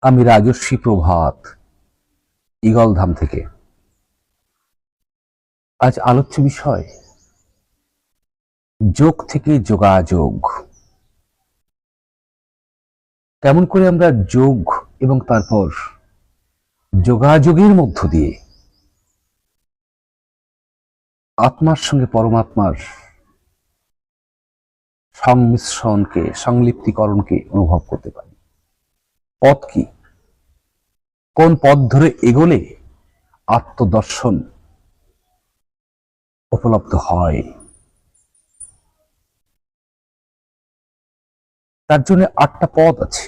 আমি রাজস্বী প্রভাত, ঈগলধাম থেকে। আজ আলোচ্য বিষয় যোগ থেকে যোগাযোগ। কেমন করে আমরা যোগ এবং তারপর যোগাযোগের মধ্য দিয়ে আত্মার সঙ্গে পরমাত্মার সংমিশ্রণকে, সংলিপ্তিকরণকে অনুভব করতে পারি। পথ কি? কোন পথ ধরে এগোলে আত্মদর্শন উপলব্ধ হয়? তার জন্য 8টা পথ আছে,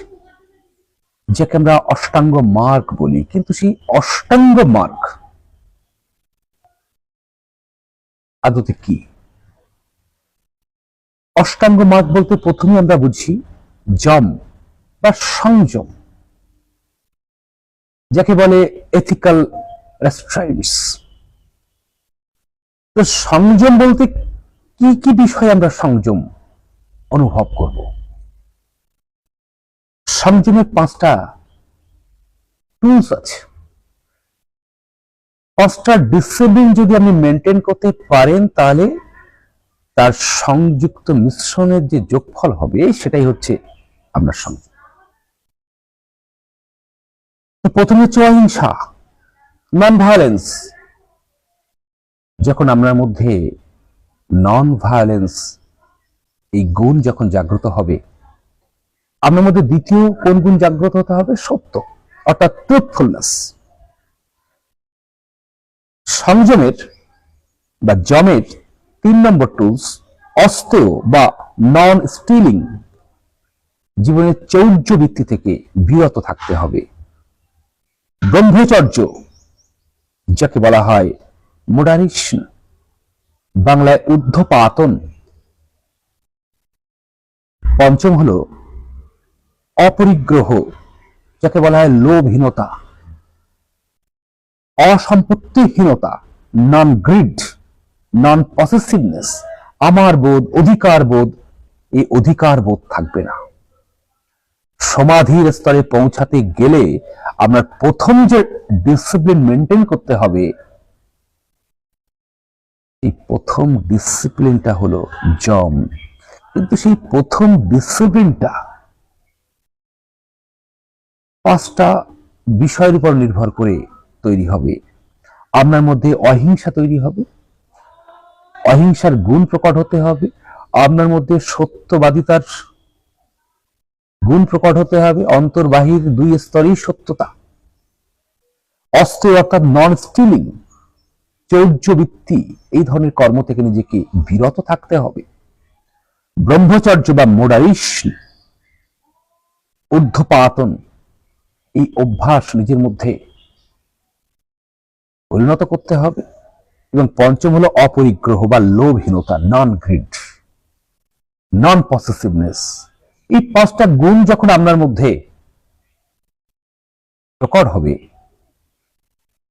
যাকে আমরা অষ্টাঙ্গ মার্গ বলি। কিন্তু সেই অষ্টাঙ্গ মার্গ আদতে কি? অষ্টাঙ্গ মার্গ বলতে প্রথমে আমরা বুঝি যম বা সংযম, যাকে বলে এথিক্যাল রেস্ট্রেইনটস। তো সংযম বলতে কি কি বিষয়ে আমরা সংযম অনুভব করব? সংযমের 5টা টুলস আছে। 5টা ডিসিপ্লিন যদি আপনি মেনটেন করতে পারেন, তাহলে তার সংযুক্ত মিশ্রণের যে যোগফল হবে সেটাই হচ্ছে আপনার সংযম। প্রথমে হচ্ছে অহিংসা, নন ভায়োলেন্স। যখন আপনার মধ্যে নন ভায়োলেন্স এই গুণ যখন জাগ্রত হবে, আপনার মধ্যে দ্বিতীয় কোন গুণ জাগ্রত হতে হবে? সত্য, অর্থাৎ ট্রুথফুলনেস। সংযমের বা যমের 3 নম্বর টুলস অস্তেয় বা নন স্টিলিং। জীবনের চৌর্য বৃত্তি থেকে বিরত থাকতে হবে। ব্রহ্মচর্য, যাকে বলা হয় মোডারেশন, বাংলায় ঊর্ধ্বপাতন। পঞ্চম হলো অপরিগ্রহ, যাকে বলা হয় লোভহীনতা, অসম্পত্তিহীনতা, নন গ্রিড, নন পসেসিভনেস। আমার বোধ, অধিকার বোধ, এই অধিকার বোধ থাকবে না। সমাধির স্তরে পৌঁছাতে গেলে আপনার প্রথম যে ডিসিপ্লিন মেনটেন করতে হবে, এই প্রথম ডিসিপ্লিনটা হলো যম। কিন্তু সেই প্রথম ডিসিপ্লিনটা 5টা বিষয়ের উপর নির্ভর করে তৈরি হবে। আপনার মধ্যে অহিংসা তৈরি হবে, অহিংসার গুণ প্রকট হতে হবে। আপনার মধ্যে সত্যবাদিতার গুণ প্রকট হতে হবে, অন্তর্বাহির 2 স্তরেই সত্যতা। অস্ত্র অর্থাৎ নন স্টিলিং, চৌর্যবৃত্তি, এই ধরনের কর্ম থেকে নিজেকে বিরত থাকতে হবে। ব্রহ্মচর্য বা মোডারেশন, ঊর্ধ্বপাতন, এই অভ্যাস নিজের মধ্যে পরিণত করতে হবে। এবং পঞ্চম হলো অপরিগ্রহ বা লোভহীনতা, নন গ্রিড, নন পসেসিভনেস। এই 5টা গুণ যখন আপনার মধ্যে প্রকট হবে,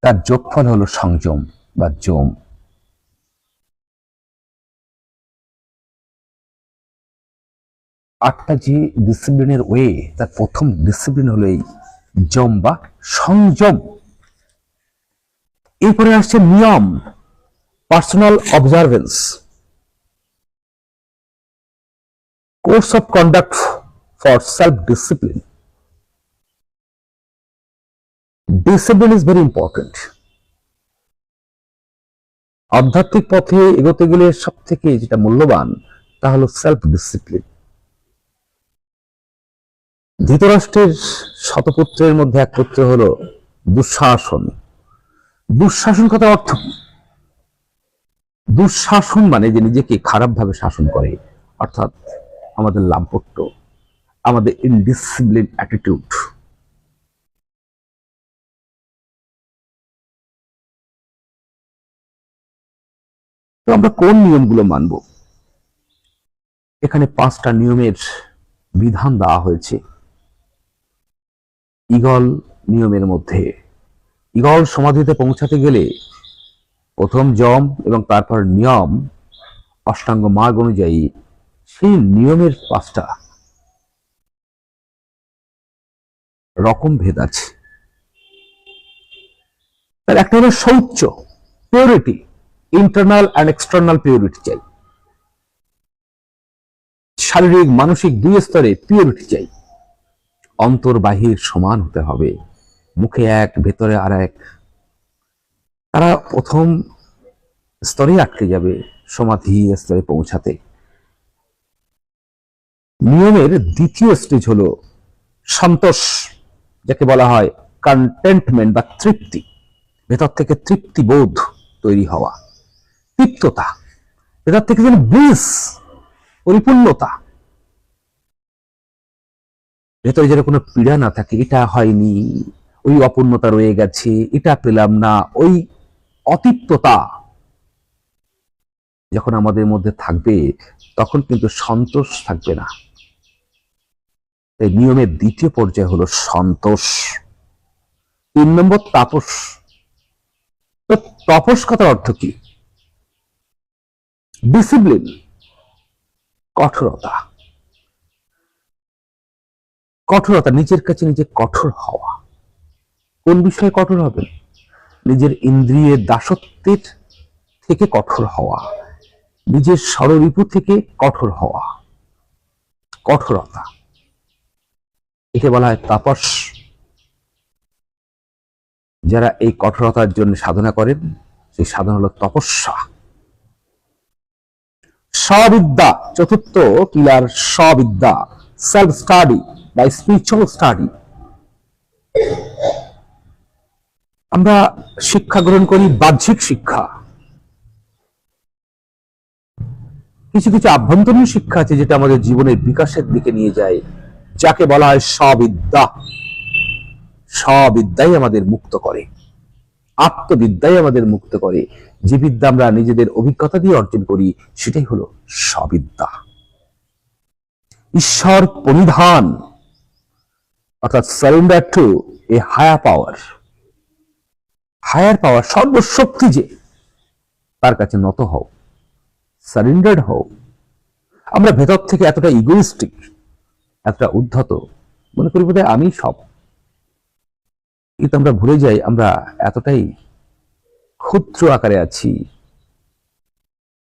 তার যোগফল হলো সংযম বা যম। আটটা যে ডিসিপ্লিনের ওয়ে, তার প্রথম ডিসিপ্লিন হলো এই যম বা সংযম। এরপরে আসছে নিয়ম, personal observance, course of conduct for self discipline. Discipline is very important. আধ্যাত্মিক পথে এগোতে গেলে সব থেকে যেটা মূল্যবান, তা হলো সেলফ ডিসিপ্লিন। ধৃতরাষ্ট্রের শতপুত্রের মধ্যে এক পুত্র হলো দুঃশাসন। দুঃশাসন কথার অর্থ কি? দুঃশাসন মানে যে নিজেকে খারাপভাবে শাসন করে, অর্থাৎ আমাদের লাম্পট্য, আমাদের ইনডিসিপ্লিন অ্যাটিটিউড। তো আমরা কোন নিয়মগুলো মানব? এখানে 5টা নিয়মের বিধান দেওয়া হয়েছে। ঈগল নিয়মের মধ্যে, ঈগল সমাধিতে পৌঁছাতে গেলে প্রথম যম এবং তারপর নিয়ম, অষ্টাঙ্গ মার্গ অনুযায়ী সেই নিয়মের 5টা রকম ভেদ আছে। তার একটা হলো শৌচ, purity, internal and external purity চাই, শারীরিক মানসিক দুই স্তরে পিউরিটি চাই। অন্তর বাহির সমান হতে হবে, মুখে এক ভেতরে আর এক। তারা প্রথম স্তরে আটকে যাবে সমাধি স্তরে পৌঁছাতে। নিয়মের দ্বিতীয় স্টেজ হলো সন্তোষ, যাকে বলা হয় কন্টেন্টমেন্ট বা তৃপ্তি। ভেতর থেকে তৃপ্তি বোধ তৈরি হওয়া, তৃপ্ততা, ভেতর থেকে যেন ব্লিস, পরিপূর্ণতা, ভেতরে যেন কোনো পীড়া না থাকে, এটা হয়নি, ওই অপূর্ণতা রয়ে গেছে, এটা পেলাম না, ওই অতৃপ্ততা যখন আমাদের মধ্যে থাকবে তখন কিন্তু সন্তোষ থাকবে না। এই নিয়মের দ্বিতীয় পর্যায় হলো সন্তোষ। 3 নম্বর তাপস। তো তপস কথার অর্থ কি? ডিসিপ্লিন, কঠোরতা। কঠোরতা, নিজের কাছে নিজে কঠোর হওয়া। কোন বিষয়ে কঠোর হবেন? নিজের ইন্দ্রিয়ের দাসত্বের থেকে কঠোর হওয়া, নিজের ষড়রিপু থেকে কঠোর হওয়া, কঠোরতা, একে বলা হয় তাপস। যারা এই কঠোরতার জন্য সাধনা করেন, সেই সাধনা হলো তপস্যা। স্ববিদ্যা, চতুর্থ পিলার স্ববিদ্যা, সেলফ স্টাডি বা স্পিরিচুয়াল স্টাডি। আমরা শিক্ষা গ্রহণ করি বাহ্যিক শিক্ষা, কিছু কিছু আভ্যন্তরীণ শিক্ষা আছে যেটা আমাদের জীবনের বিকাশের দিকে নিয়ে যায়, যাকে বলা হয় স্ববিদ্যা। স্ববিদ্যাই আমাদের মুক্ত করে, আত্মবিদ্যাই আমাদের মুক্ত করে। যে বিদ্যা আমরা নিজেদের অভিজ্ঞতা দিয়ে অর্জন করি সেটাই হলো স্ববিদ্যা। ঈশ্বর পরিধান, অর্থাৎ surrender to a higher power. Higher power, সর্বশক্তি যে, তার কাছে নত হও, সারেন্ডার্ড হও। আমরা ভেতর থেকে এতটা ইগোইস্টিক, এতটা উদ্ধত, মনে করি বোধহয় আমি সব। কিন্তু আমরা ভুলে যাই আমরা এতটাই ক্ষুদ্র আকারে আছি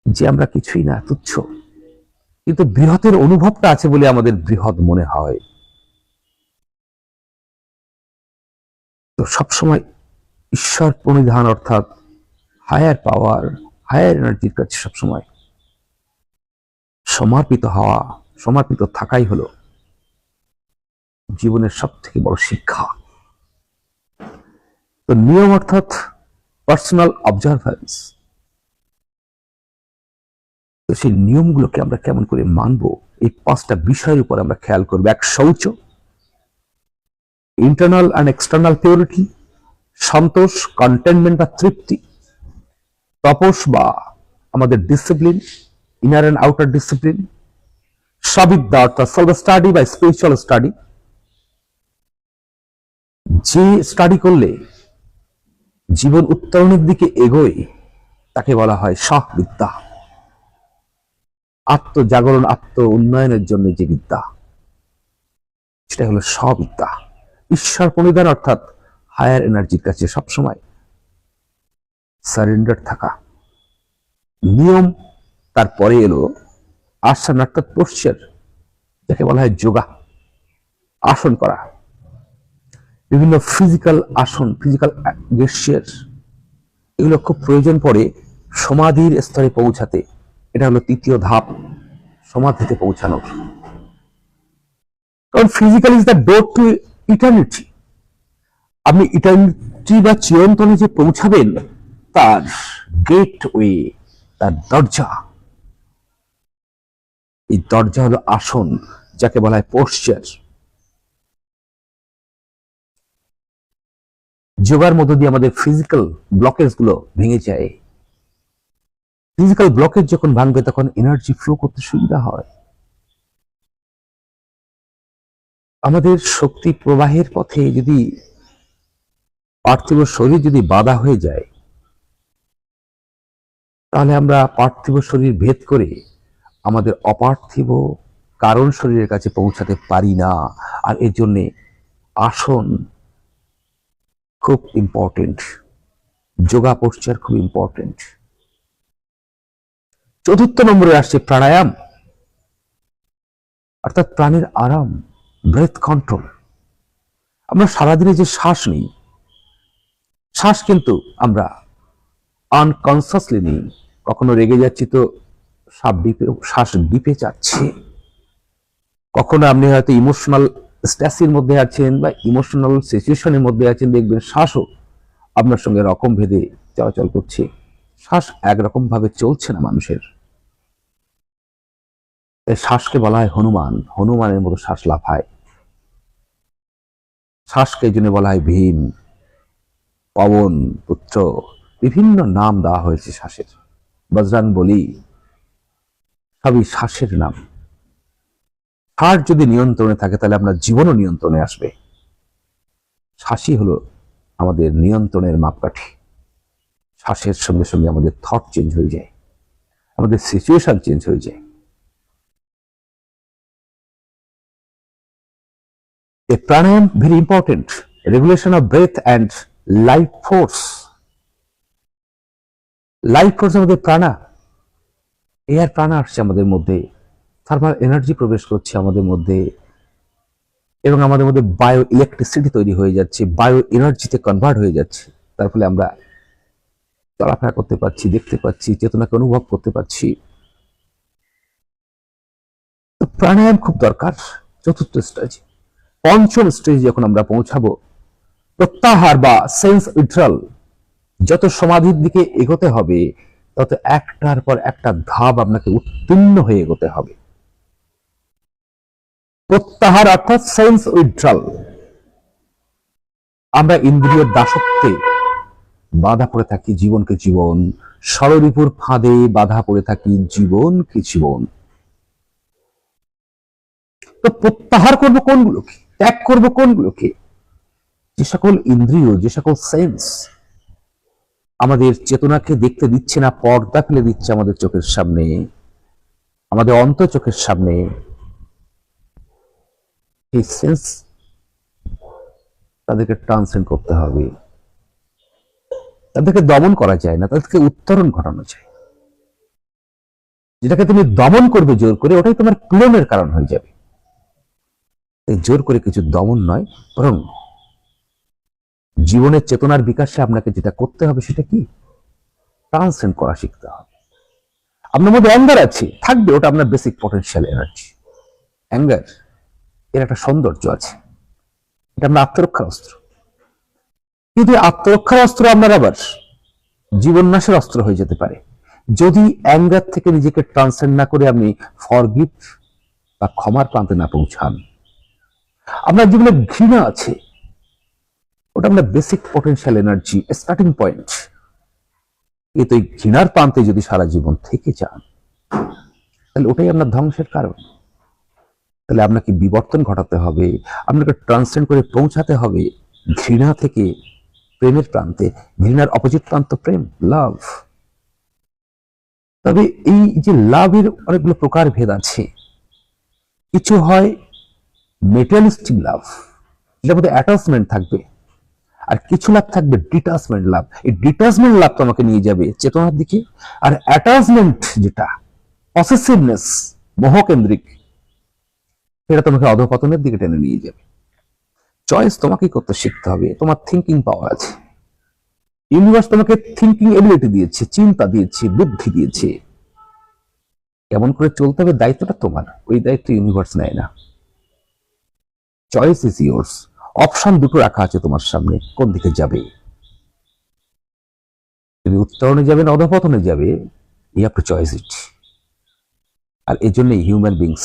যে আমরা কিছুই না, তুচ্ছ। কিন্তু বৃহতের অনুভবটা আছে বলে আমাদের বৃহৎ মনে হয়। তো সবসময় ঈশ্বর প্রণিধান, অর্থাৎ হায়ার পাওয়ার, হায়ার এনার্জির কাছে সবসময় সমর্পিত হওয়া, সমর্পিত থাকাই হলো জীবনের সব থেকে বড় শিক্ষা। তো নিয়ম অর্থাৎ পার্সোনাল অবজারভেন্স। তো সেই নিয়মগুলোকে আমরা কেমন করে মানবো, এই 5টা বিষয়ের উপর আমরা খেয়াল করবো। এক, শৌচ, ইন্টারনাল অ্যান্ড এক্সটার্নাল পিউরিটি, সন্তোষ, কন্টেনমেন্ট বা তৃপ্তি, তপস বা আমাদের discipline, inner and outer discipline, স্ববিদ্যা অর্থাৎ সেলফ স্টাডি বা স্পিরিচুয়াল স্টাডি। যে স্টাডি করলে জীবন উত্তরণের দিকে এগোয় তাকে বলা হয় স্ববিদ্যা। আত্মজাগরণ, আত্ম উন্নয়নের জন্য যে বিদ্যা, সেটা হলো স্ববিদ্যা। ঈশ্বর প্রণিধান অর্থাৎ হায়ার এনার্জির কাছে সবসময় সারেন্ডার থাকা। নিয়ম, তারপরে এলো আসন অর্থাৎ পোশ্চার, যাকে বলা হয় যোগা, আসন করা। বিভিন্ন ফিজিক্যাল আসন, ফিজিক্যাল গেস্টার, এগুলো খুব প্রয়োজন পড়ে সমাধির স্তরে পৌঁছাতে। এটা হলো 3য় ধাপ, সমাধিতে পৌঁছানোর। কারণ physical is the door to eternity. আপনি ইটার্নিটি বা চিরন্তনে যে পৌঁছাবেন তার গেটওয়ে, তার দরজা। এই দরজা হলো আসন, যাকে বলা হয় পোশ্চার। যোগার মধ্য দিয়ে আমাদের ফিজিক্যাল ব্লকেজ গুলো ভেঙে যায়। ফিজিক্যাল ব্লকেজ যখন ভাঙবে তখন এনার্জি ফ্লো করতে সুবিধা হয়। আমাদের শক্তি প্রবাহের পথে যদি পার্থিব শরীর যদি বাধা হয়ে যায়, তাহলে আমরা পার্থিব শরীর ভেদ করে আমাদের অপার্থিব কারণ শরীরের কাছে পৌঁছাতে পারি না। আর এর জন্যে আসন খুব ইম্পর্টেন্ট, যোগা পোশ্চার খুব ইম্পর্টেন্ট। চতুর্থ নম্বরে আসছে প্রাণায়াম, অর্থাৎ প্রাণের আরাম, ব্রেথ কন্ট্রোল। আমরা সারাদিনে যে শ্বাস নিই, শ্বাস কিন্তু আমরা আনকনসিয়াসলি নিই। কখনো রেগে যাচ্ছি তো শ্বাস ডিপে যাচ্ছে, কখনো আপনি হয়তো ইমোশনাল স্ট্রেসের মধ্যে আছেন বা ইমোশনাল সিচুয়েশনের মধ্যে আছেন, দেখবেন শ্বাসও আপনার সঙ্গে রকম ভেদে চলাচল করছে। শ্বাস একরকম ভাবে চলছে না মানুষের। শ্বাসকে বলা হয় হনুমান, হনুমানের মতো শ্বাস লাফায়। শ্বাসকে এই জন্য বলা হয় ভীম, পবন পুত্র, বিভিন্ন নাম দেওয়া হয়েছে শ্বাসের, বজরান বলি, সবই শ্বাসের নাম। শ্বাস যদি নিয়ন্ত্রণে থাকে তাহলে আপনার জীবনও নিয়ন্ত্রণে আসবে। শ্বাসই হলো আমাদের নিয়ন্ত্রণের মাপকাঠি। শ্বাসের সঙ্গে সঙ্গে আমাদের থট চেঞ্জ হয়ে যায়, আমাদের সিচুয়েশন চেঞ্জ হয়ে যায়। A pranayam very important, regulation of breath and life force. Life force আমাদের প্রাণা, এয়ার প্রাণা আসছে আমাদের মধ্যে, থার্মাল এনার্জি প্রবেশ করছে আমাদের মধ্যে, এবং আমাদের মধ্যে বায়ো ইলেকট্রিসিটি তৈরি হয়ে যাচ্ছে, বায়ো এনার্জিতে কনভার্ট হয়ে যাচ্ছে। তার ফলে আমরা চলাফেরা করতে পারছি, দেখতে পাচ্ছি, চেতনাকে অনুভব করতে পারছি। তো প্রাণায়াম খুব দরকার। চতুর্থ স্টেজ। পঞ্চম স্টেজ যখন আমরা পৌঁছাবো, প্রত্যাহার বা সেন্স উইথড্রল। যত সমাধির দিকে এগোতে হবে তত একটার পর একটা ধাপ আপনাকে উত্তীর্ণ হয়ে এগোতে হবে। প্রত্যাহার অর্থাৎ সেন্স উইথড্রল। আমরা ইন্দ্রিয়ের দাসত্বে বাধা পড়ে থাকি, জীবনকে জীবন, ষড়রিপুর ফাঁদে বাধা পড়ে থাকি, জীবনকে জীবন। তো প্রত্যাহার করবো কোনগুলোকে, ত্যাগ করবো কোনগুলোকে? যে সকল ইন্দ্রিয়, যে সকল সেন্স আমাদের চেতনাকে দেখতে দিচ্ছে না, পর্দা ফেলে দিচ্ছে আমাদের চোখের সামনে, আমাদের অন্তর চোখের সামনে, এই সেন্স তাদেরকে ট্রান্সেন্ড করতে হবে। তাদেরকে দমন করা যায় না, তাদেরকে উত্তরণ ঘটানো যায়। যেটাকে তুমি দমন করবে জোর করে, ওটাই তোমার পীড়নের কারণ হয়ে যাবে। জোর করে কিছু দমন নয়, বরং জীবনের চেতনার বিকাশে আপনাকে যেটা করতে হবে সেটা কি? ট্রান্সেন্ড করা শিখতে হবে। আপনার মধ্যে অ্যাঙ্গার আছে, থাকবে, ওটা আপনার বেসিক পটেনশিয়াল এনার্জি। অ্যাঙ্গার এর একটা সৌন্দর্য আছে, এটা আপনার আত্মরক্ষার অস্ত্র। কিন্তু আত্মরক্ষার অস্ত্র আপনার আবার জীবন নাশের অস্ত্র হয়ে যেতে পারে যদি অ্যাঙ্গার থেকে নিজেকে ট্রান্সেন্ড না করে আপনি ফরগিভ বা ক্ষমার প্রান্তে না পৌঁছান। আপনার জীবনে ঘৃণা আছে, ওটা আপনার basic potential energy, starting point. কিন্তু এই ঘৃণার প্রান্তে যদি সারা জীবন থেকে যান তাহলে ওটাই আপনার ধ্বংসের কারণ। তাহলে আপনাকে বিবর্তন ঘটাতে হবে, আপনাকে ট্রান্সেন্ড করে পৌঁছাতে হবে ঘৃণা থেকে প্রেমের প্রান্তে। ঘৃণার অপোজিট প্রান্ত প্রেম, লাভ। তবে এই যে লাভের অনেকগুলো প্রকার ভেদ আছে। কিছু হয় মেটেরিয়ালিস্টিক লাভ, যেটার মধ্যে অ্যাটাচমেন্ট থাকবে, আর কিছু লাভ থাকবে ডিটাচমেন্ট লাভ। এই ডিটাচমেন্ট লাভ তোমাকে নিয়ে যাবে চেতনার দিকে, আর অ্যাটাচমেন্ট যেটা পসেসিভনেস, মোহকেন্দ্রিক, সেটা তোমাকে অধঃপতনের দিকে টেনে নিয়ে যাবে। চয়েস তোমাকেই করতে শিখতে হবে। তোমার থিঙ্কিং পাওয়ার আছে, ইউনিভার্স তোমাকে থিঙ্কিং এবিলিটি দিয়েছে, চিন্তা দিয়েছে, বুদ্ধি দিয়েছে। কেমন করে চলতে হবে দায়িত্বটা তোমার, ওই দায়িত্ব ইউনিভার্স নেয় না। Choice is yours. অপশন দুটো রাখা আছে তোমার সামনে, কোন দিকে যাবে। তুমি উত্তরণে যাবে না অধঃপতনে যাবে, ইউ হ্যাভ টু চয়েস ইট। আর এই জন্যই human beings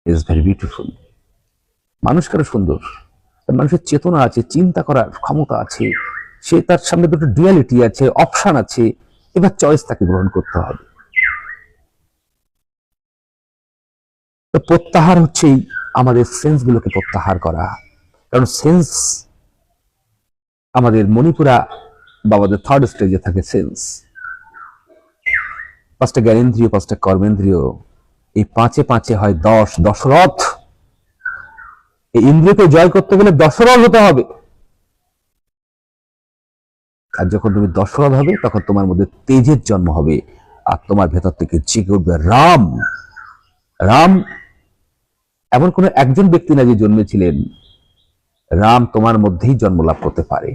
is very beautiful. মানুষ কারো সুন্দর, মানুষের চেতনা আছে, চিন্তা করার ক্ষমতা আছে, সে তার সামনে দুটো ডুয়ালিটি আছে, অপশন আছে, এবার চয়েস তাকে গ্রহণ করতে হবে। তো প্রত্যাহার হচ্ছে আমাদের সেন্স গুলোকে প্রত্যাহার করা। কারণ সেন্স আমাদের মণিপুরা বা আমাদের থার্ড স্টেজে থাকে সেন্স। পাঁচটা জ্ঞানেন্দ্রিয়, পাঁচটা কর্মেন্দ্রিয়, এই পাঁচে পাঁচে হয় 10 দশরথ। এই ইন্দ্রিয়কে জয় করতে গেলে দশরথ হতে হবে। আর যখন তুমি দশরথ হবে তখন তোমার মধ্যে তেজের জন্ম হবে, আর তোমার ভেতর থেকে জেগে উঠবে রাম। রাম এমন কোন একজন ব্যক্তি না যে জন্মেছিলেন, রাম তোমার মধ্যেই জন্ম লাভ করতে পারে।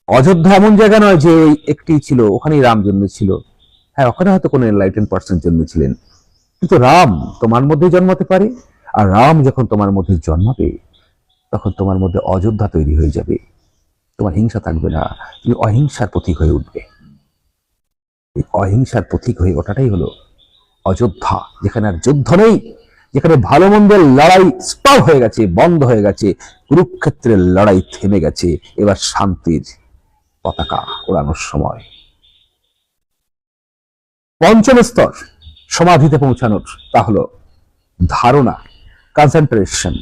অযোধ্যা এমন জায়গা নয় যে ওই একটি ছিল, ওখানেই রাম জন্মেছিল। হ্যাঁ, ওখানে হয়তো কোনো এনলাইটেন পার্সন জন্মেছিলেন, কিন্তু রাম তোমার মধ্যে জন্মাতে পারে। আর রাম যখন তোমার মধ্যে জন্মাবে তখন তোমার মধ্যে অযোধ্যা তৈরি হয়ে যাবে। তোমার হিংসা থাকবে না, তুমি অহিংসার প্রতীক হয়ে উঠবে। এই অহিংসার প্রতীক হয়ে ওঠাটাই হলো অযোধ্যা, যেখানে আর যুদ্ধ নেই, যেখানে ভালো মন্দের লড়াই স্টপ হয়ে গেছে, বন্ধ হয়ে গেছে, কুরুক্ষেত্রের লড়াই থেমে গেছে। এবার শান্তির পতাকা ওড়ানোর সময়। পঞ্চম স্তর সমাধিতে পৌঁছানোর, তা হলো ধারণা, concentration.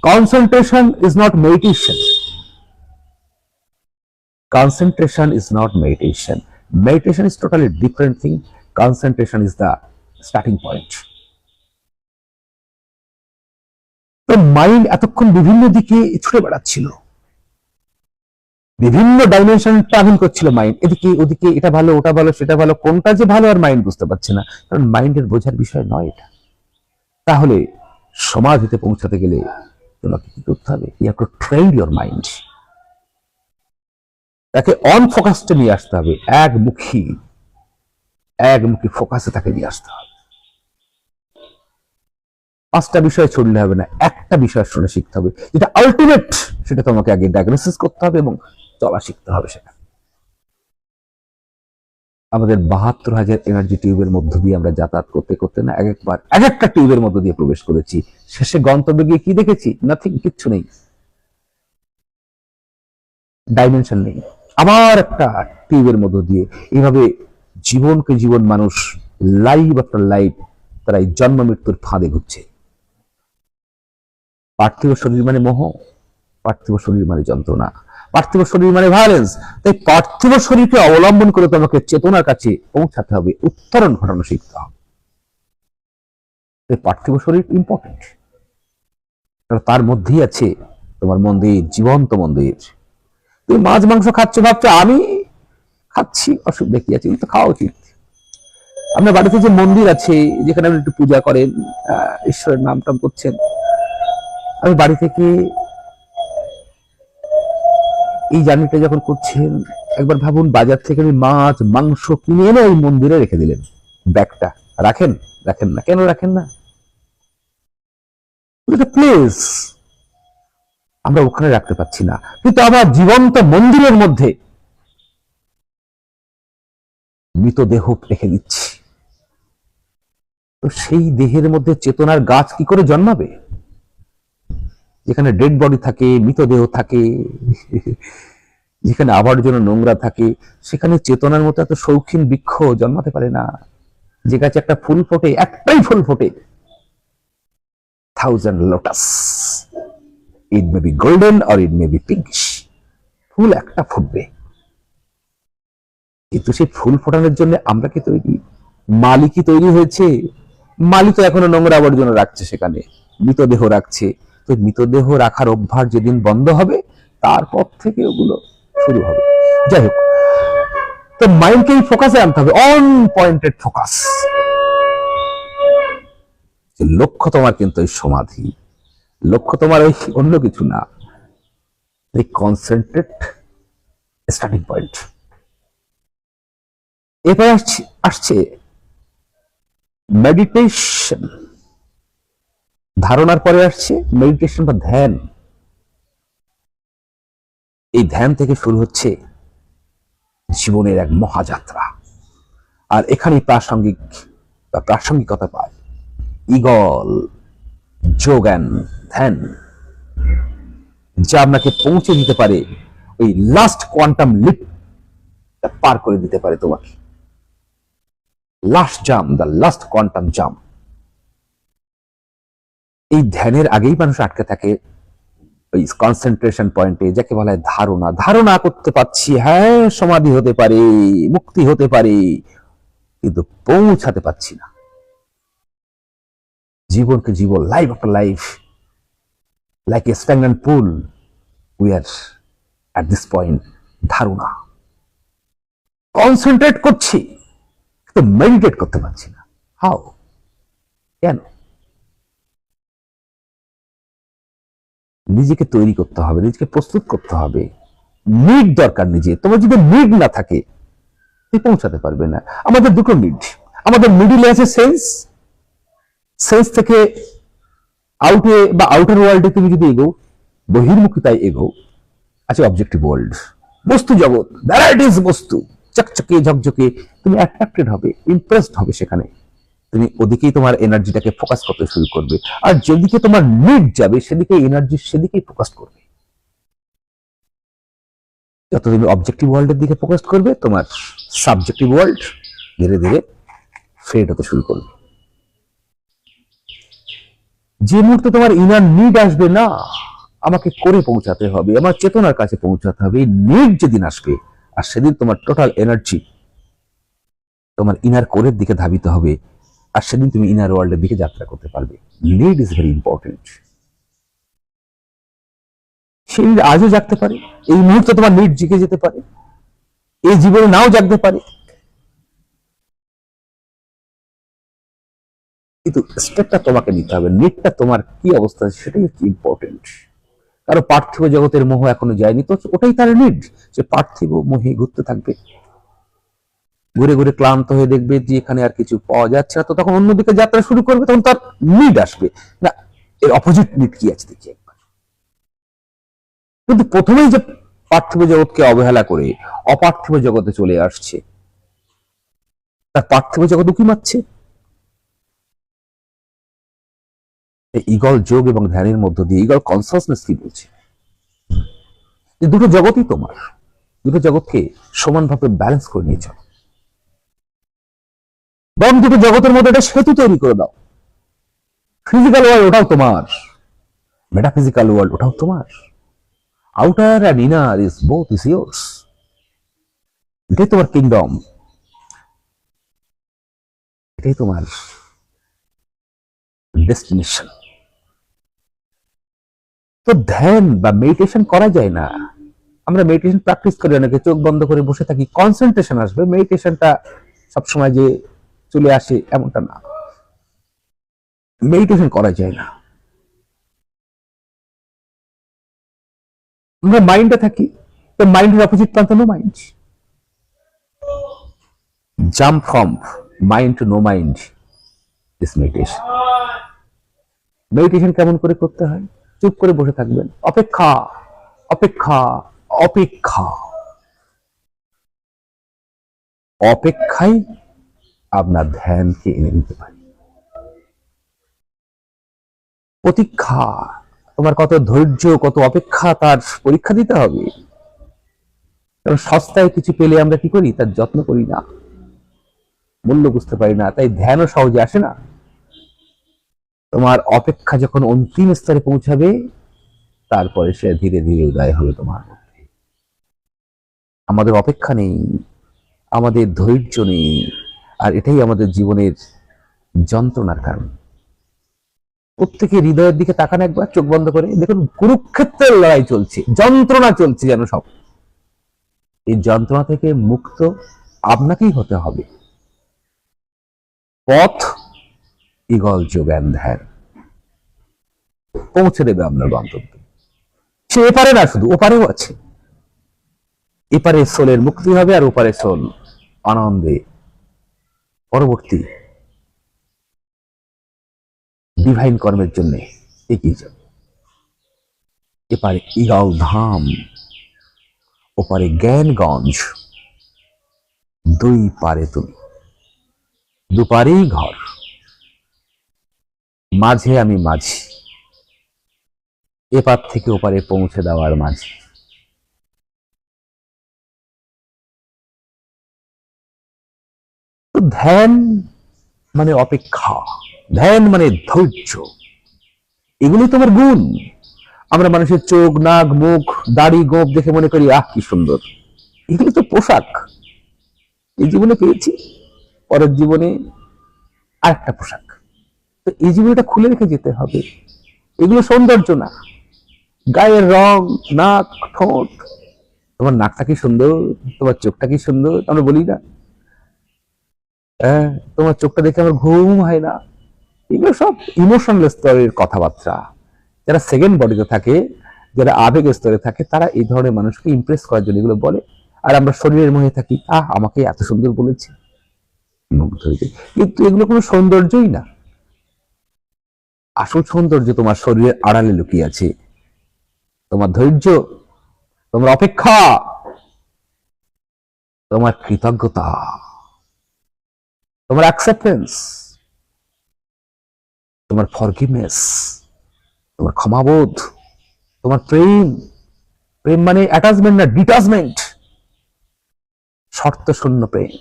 Concentration is not meditation. Concentration is not meditation. Meditation is totally different thing. Concentration is the starting point. তো মাইন্ড এতক্ষণ বিভিন্ন দিকে ছুটে বেড়াচ্ছিল, বিভিন্ন ডাইমেনশন ট্রাভেল করছিল মাইন্ড, এদিকে ওদিকে, এটা ভালো ওটা ভালো সেটা ভালো, কোনটা যে ভালো আর মাইন্ড বুঝতে পারছে না, কারণ মাইন্ডের বোঝার বিষয় নয় এটা। তাহলে সমাধিতে পৌঁছাতে গেলে তোমাকে কি করতে হবে? You have to train your mind. তাকে অন ফোকাসে নিয়ে আসতে হবে, একমুখী ফোকাসে তাকে নিয়ে আসতে হবে। পাঁচটা বিষয় ছড়লে হবে না, একটা বিষয় শুনে শিখতে হবে, যেটা আলটিমেট, সেটা তোমাকে আগে ডায়াগনোসিস করতে হবে এবং চলা শিখতে হবে সেটা। আমাদের ৭২,০০০ এনার্জি টিউবের মধ্য দিয়ে আমরা যাতায়াত করতে করতে না একবার এক একটা টিউবের মধ্য দিয়ে প্রবেশ করেছি, শেষে গন্তব্যে গিয়ে কি দেখেছি? নাথিং, কিচ্ছু নেই, ডাইমেনশন নেই। আবার একটা টিউবের মধ্য দিয়ে এইভাবে জীবনকে জীবন মানুষ লাইফ আফটার লাইফ তারা এই জন্ম মৃত্যুর ফাঁদে ঘুরছে। পার্থিব শরীর মানে মোহ, পার্থিব শরীর মানে যন্ত্রণা, পার্থিব শরীর মানে ভায়োলেন্স। তাই পার্থিব শরীরকে অবলম্বন করে তোমাকে চেতনার কাছে পৌঁছাতে হবে, উত্তরণ ঘটানো শিখতে হবে। পার্থিব শরীর ইম্পর্টেন্ট, কারণ তার মধ্যেই আছে তোমার মন্দির, জীবন্ত মন্দির। তুমি মাছ মাংস খাচ্ছ, ভাবছো আমি খাচ্ছি, অসুবিধা কি আছে? তো খাওয়া উচিত। আপনার বাড়িতে যে মন্দির আছে, যেখানে আপনি একটু পূজা করেন, ঈশ্বরের নাম টাম করছেন, আমি বাড়ি থেকে এই জার্নিটা যখন করছেন, একবার ভাবুন বাজার থেকে আমি মাছ মাংস কিনে এনে ওই মন্দিরে রেখে দিলেন, ব্যাগটা রাখেন? রাখেন না। কেন রাখেন না? প্লেস আমরা ওখানে রাখতে পারছি না, কিন্তু আবার জীবন্ত মন্দিরের মধ্যে মৃতদেহ রেখে দিচ্ছি। তো সেই দেহের মধ্যে চেতনার গাছ কি করে জন্মাবে? যেখানে ডেড বডি থাকে, মৃতদেহ থাকে, যেখানে আবর্জনা নোংরা থাকে, সেখানে চেতনার মতো এত শৌখিন বৃক্ষ জন্মাতে পারে না। যে গাছে একটা ফুল ফোটে, একটাই ফুল ফোটে, 1000 lotus, it may be golden or it may be pinkish, ফুল একটা ফুটবে। কিন্তু সেই ফুল ফোটানোর জন্য আমরা কি তৈরি? মালি কি তৈরি হয়েছে? মালি তো এখনো নোংরা আবর্জনা রাখছে, সেখানে মৃতদেহ রাখছে। তো মৃতদেহ রাখার অভ্যাস যেদিন বন্ধ হবে, তারপর থেকে ওগুলো শুরু হবে। যাই হোক, তো মাইন্ডকে ফোকাসে আনতে হবে, অন পয়েন্টেড ফোকাস। লক্ষ্য তোমার কিন্তু এই সমাধি, লক্ষ্য তোমার ওই অন্য কিছু না, এই কনসেন্ট্রেট স্টার্টিং পয়েন্ট। এরপরে আসছে মেডিটেশন। ধারণার পরে আসছে মেডিটেশন বা ধ্যান। এই ধ্যান থেকে শুরু হচ্ছে জীবনের এক মহাযাত্রা। আর এখানে প্রাসঙ্গিকতা পায় ইগল, যোগান, ধ্যান, যা আপনাকে পৌঁছে দিতে পারে ওই লাস্ট কোয়ান্টাম লিপ পার করে দিতে পারে তোমাকে। Last jump, the last quantum jump. এই ধ্যানের আগেই মানুষ আটকে থাকে ওই কনসেন্ট্রেশন পয়েন্টে, যাকে বলা হয় ধারণা। ধারণা করতে পারছি, হ্যাঁ সমাধি হতে পারে, মুক্তি হতে পারে, কিন্তু পৌঁছাতে পারছি না। জীবনকে জীবন, life after life like a stagnant pool we are at this point ধারণা। কনসেন্ট্রেট করছি তো মেডিটেট করতে পারছি না। হাউ? কেন? নিজেকে তৈরি করতে হবে, নিজেকে প্রস্তুত করতে হবে। নিড দরকার নিজে। তোমার যদি নিড না থাকে তুমি পৌঁছাতে পারবে না। আমাদের দুটো নিড। আমাদের মিডিলে আছে সেন্স, সেন্স থেকে আউটে বা আউটার ওয়ার্ল্ডে তুমি যদি এগো, বহির্মুখিতায় এগো, আছে অবজেক্টিভ ওয়ার্ল্ড, বস্তু জগৎ, ভ্যারাইটিস বস্তু, চকচকে ঝকঝকে। তুমি অ্যাট্রাক্টেড হবে, ইমপ্রেসড হবে, সেখানে তুমি ওদিকেই তোমার এনার্জিটাকে ফোকাস করতে শুরু করবে। আর যেদিকে তোমার নিড যাবে সেদিকে এনার্জি সেদিকেই ফোকাস করবে। যত তুমি অবজেক্টিভ ওয়ার্ল্ডের দিকে ফোকাস করবে, তোমার সাবজেক্টিভ ওয়ার্ল্ড ধীরে ধীরে ফেড হতে শুরু করবে। যে মুহূর্তে তোমার ইনার নিড আসবে, না আমাকে করে পৌঁছাতে হবে, আমার চেতনার কাছে পৌঁছাতে হবে, নিড যেদিন আসবে, আর সেদিন তোমার টোটাল এনার্জি তোমার ইনার কোরের দিকে ধাবিত হবে, আর সেদিন তুমি ইনার ওয়ার্ল্ডের দিকে যাত্রা করতে পারবে। Need is very important. সেই নিড আজও জাগতে পারে, এই মুহূর্তে তোমার নিড জেগে যেতে পারে, এই জীবনে নাও জাগতে পারে, কিন্তু স্টেপটা তোমাকে নিতে হবে। নিডটা তোমার কি অবস্থা সেটাই হচ্ছে ইম্পর্টেন্ট। কারো পার্থিব জগতের মোহ এখনো যায়নি, তো ওটাই তার নিড। সে পার্থিব মোহে ঘুরতে থাকবে, ঘুরে ঘুরে ক্লান্ত হয়ে দেখবে যে এখানে আর কিছু পাওয়া যাচ্ছে না, তো তখন অন্যদিকে যাত্রা শুরু করবে। তখন তার নিড আসবে, না এর অপোজিট নিড কি আছে দেখি একবার। কিন্তু প্রথমেই যে পার্থিব জগৎকে অবহেলা করে অপার্থিব জগতে চলে আসছে, তার পার্থিব জগৎ উকি মারছে। ইগল যোগ এবং ধ্যানের মধ্য দিয়ে ইগল কনসাসনেস কি বলছে, যে দুটো জগৎই তোমার, দুটো জগৎকে সমানভাবে ব্যালেন্স করে নিয়ে চলো। বরং দুটো জগতের মধ্যে একটা সেতু তৈরি করে দাও। ফিজিক্যাল ওয়ার্ল্ড ওটাও তোমার, মেটাফিজিক্যাল ওয়ার্ল্ড ওটাও তোমার, outer and inner is both is yours. এটাই তোমার কিংডম, এটাই তোমার ডেস্টিনেশন। তো ধ্যান বা মেডিটেশন করা যায় না। আমরা মেডিটেশন প্র্যাকটিস করি, অনেকে চোখ বন্ধ করে বসে থাকি, কনসেন্ট্রেশন আসবে, মেডিটেশনটা সবসময় যে চলে আসে এমনটা না। মেডিটেশন করা যায় না। আমরা মাইন্ডে থাকি, তো মাইন্ডের অপোজিট প্রান্ত no mind. Jump from mind to no mind is meditation. Meditation কেমন করে করতে হয়? চুপ করে বসে থাকবেন, অপেক্ষা অপেক্ষা অপেক্ষা। অপেক্ষাই আপনার ধ্যানকে এনে নিতে পারে। প্রতীক্ষা, তোমার কত ধৈর্য, কত অপেক্ষা, তার পরীক্ষা দিতে হবে। কারণ সস্তায় কিছু পেলে আমরা কি করি, তার যত্ন করি না, মূল্য বুঝতে পারি না, তাই ধ্যানও সহজে আসে না। তোমার অপেক্ষা যখন অন্তিম স্তরে পৌঁছাবে, তারপরে সে ধীরে ধীরে উদয় হবে তোমার মধ্যে। আমাদের অপেক্ষা নেই, আমাদের ধৈর্য নেই, আর এটাই আমাদের জীবনের যন্ত্রণার কারণ। প্রত্যেকে হৃদয়ের দিকে তাকান একবার, চোখ বন্ধ করে দেখুন, কুরুক্ষেত্রের লড়াই চলছে, যন্ত্রণা চলছে যেন সব। এই যন্ত্রণা থেকে মুক্ত আপনাকেই হতে হবে। পথ ইগল যোগ এন্ড ধ্যান পৌঁছে দেবে আপনার গন্তব্যে। সে এপারে না, শুধু ওপারেও আছে। এপারে সোলের মুক্তি হবে, আর ওপারে সোল আনন্দে পরবর্তী ডিভাইন কর্মের জন্য এগিয়ে যাবে। এপারে ইগল ধাম, ওপারে জ্ঞানগঞ্জ, দুই পারে তুমি, দুপারেই ঘর, মাঝে আমি মাঝি, এপার থেকে ওপারে পৌঁছে দেওয়ার মাঝে। তো ধ্যান মানে অপেক্ষা, ধ্যান মানে ধৈর্য, এগুলি তোমার গুণ। আমরা মানুষের চোখ, নাক, মুখ, দাড়ি, গোঁফ দেখে মনে করি আহ কি সুন্দর, এগুলি তো পোশাক। এই জীবনে পেয়েছি, পরের জীবনে আরেকটা পোশাক। তো এই জীবনটা খুলে রেখে যেতে হবে। এগুলো সৌন্দর্য না, গায়ের রং, নাক, ঠোঁট, তোমার নাকটা কি সুন্দর, তোমার চোখটা কি সুন্দর, আমরা বলি না? হ্যাঁ, তোমার চোখটা দেখে আমার ঘুম হয় না। এগুলো সব ইমোশনাল স্তরের কথাবার্তা। যারা সেকেন্ড বডিতে থাকে, যারা আবেগ স্তরে থাকে, তারা এই ধরনের মানুষকে ইমপ্রেস করার জন্য এগুলো বলে। আর আমরা শরীরের মধ্যে থাকি, আমাকে এত সুন্দর বলেছে, কিন্তু এগুলো কোনো সৌন্দর্যই না। আসল সৌন্দর্য তোমার শরীরের আড়ালে লুকিয়ে আছে। তোমার ধৈর্য, তোমার অপেক্ষা, তোমার কৃতজ্ঞতা, তোমার অ্যাকসেপ্টেন্স, তোমার ফরগিভনেস, তোমার ক্ষমাবোধ, তোমার প্রেম। প্রেম মানে অ্যাটাচমেন্ট না, ডিটাচমেন্ট। শর্ত শূন্য প্রেম,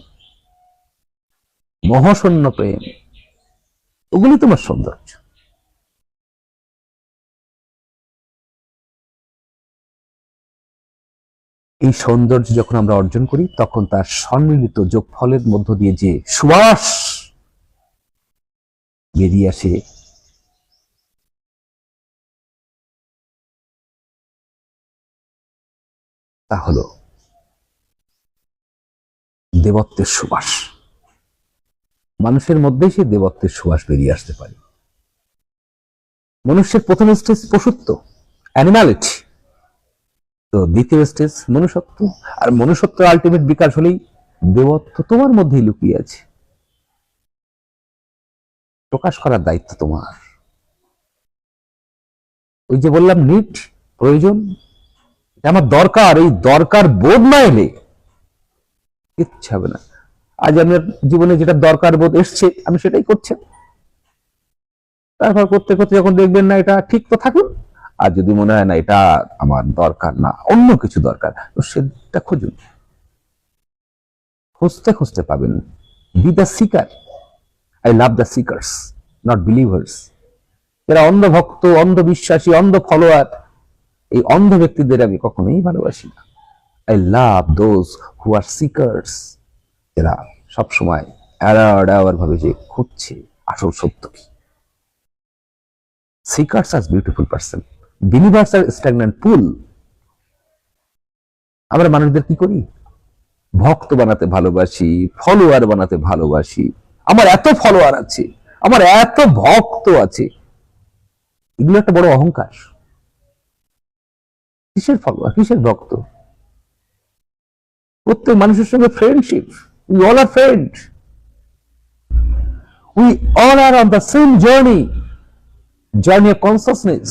মোহশূন্য প্রেম, ওগুলি তোমার সৌন্দর্য। এই সৌন্দর্য যখন আমরা অর্জন করি, তখন তার সম্মিলিত যোগফলের মধ্য দিয়ে যে সুবাস বেরিয়ে আসে, তা হলো দেবত্বের সুবাস। মানুষের মধ্যে সেই দেবত্বের সুবাস বেরিয়ে আসতে পারে। মনুষ্যের প্রথম স্টেজ পশুত্ব, অ্যানিমালিটি। তো দ্বিতীয় স্টেজ মনুষ্যত্ব। আর মনুষ্যত্ব আলটিমেট বিকাশ হলেই দেবত্ব তোমার মধ্যেই লুকিয়ে আছে। প্রকাশ করার দায়িত্ব তোমার। ওই যে বললাম, নিড, প্রয়োজন, আমার দরকার, এই দরকার বোধ না এলে কিচ্ছু হবে না। আজ আমার জীবনে যেটা দরকার বোধ এসছে, আমি সেটাই করছি। তারপর করতে করতে যখন দেখবেন না এটা ঠিক, তো থাকুন। আর যদি মনে হয় না এটা আমার দরকার না, অন্য কিছু দরকার, তো সেটা খুঁজুন। খুঁজতে খুঁজতে পাবেন। B the seeker. I love the seekers, not believers. যারা অন্ধ ভক্ত, অন্ধ বিশ্বাসী, অন্ধ ফলোয়ার, এই অন্ধ ব্যক্তিদের আমি কখনোই ভালোবাসি না। I love those who are seekers, যারা সবসময় অ্যাওয়ার ভাবে যে খুঁজছে আসল সত্য কি। Seekers are beautiful person, believers are stagnant pool. আমরা মানুষদের কি করি? ভক্ত বানাতে ভালোবাসি, ফলোয়ার বানাতে ভালোবাসি। আমার এত ফলোয়ার আছে, আমার এত ভক্ত আছে, এগুলো একটা বড় অহংকার। কিসের ফলোয়ার, কিসের ভক্ত? প্রত্যেক মানুষের সঙ্গে friendship. We all are friend, we all are on the same journey, journey of consciousness.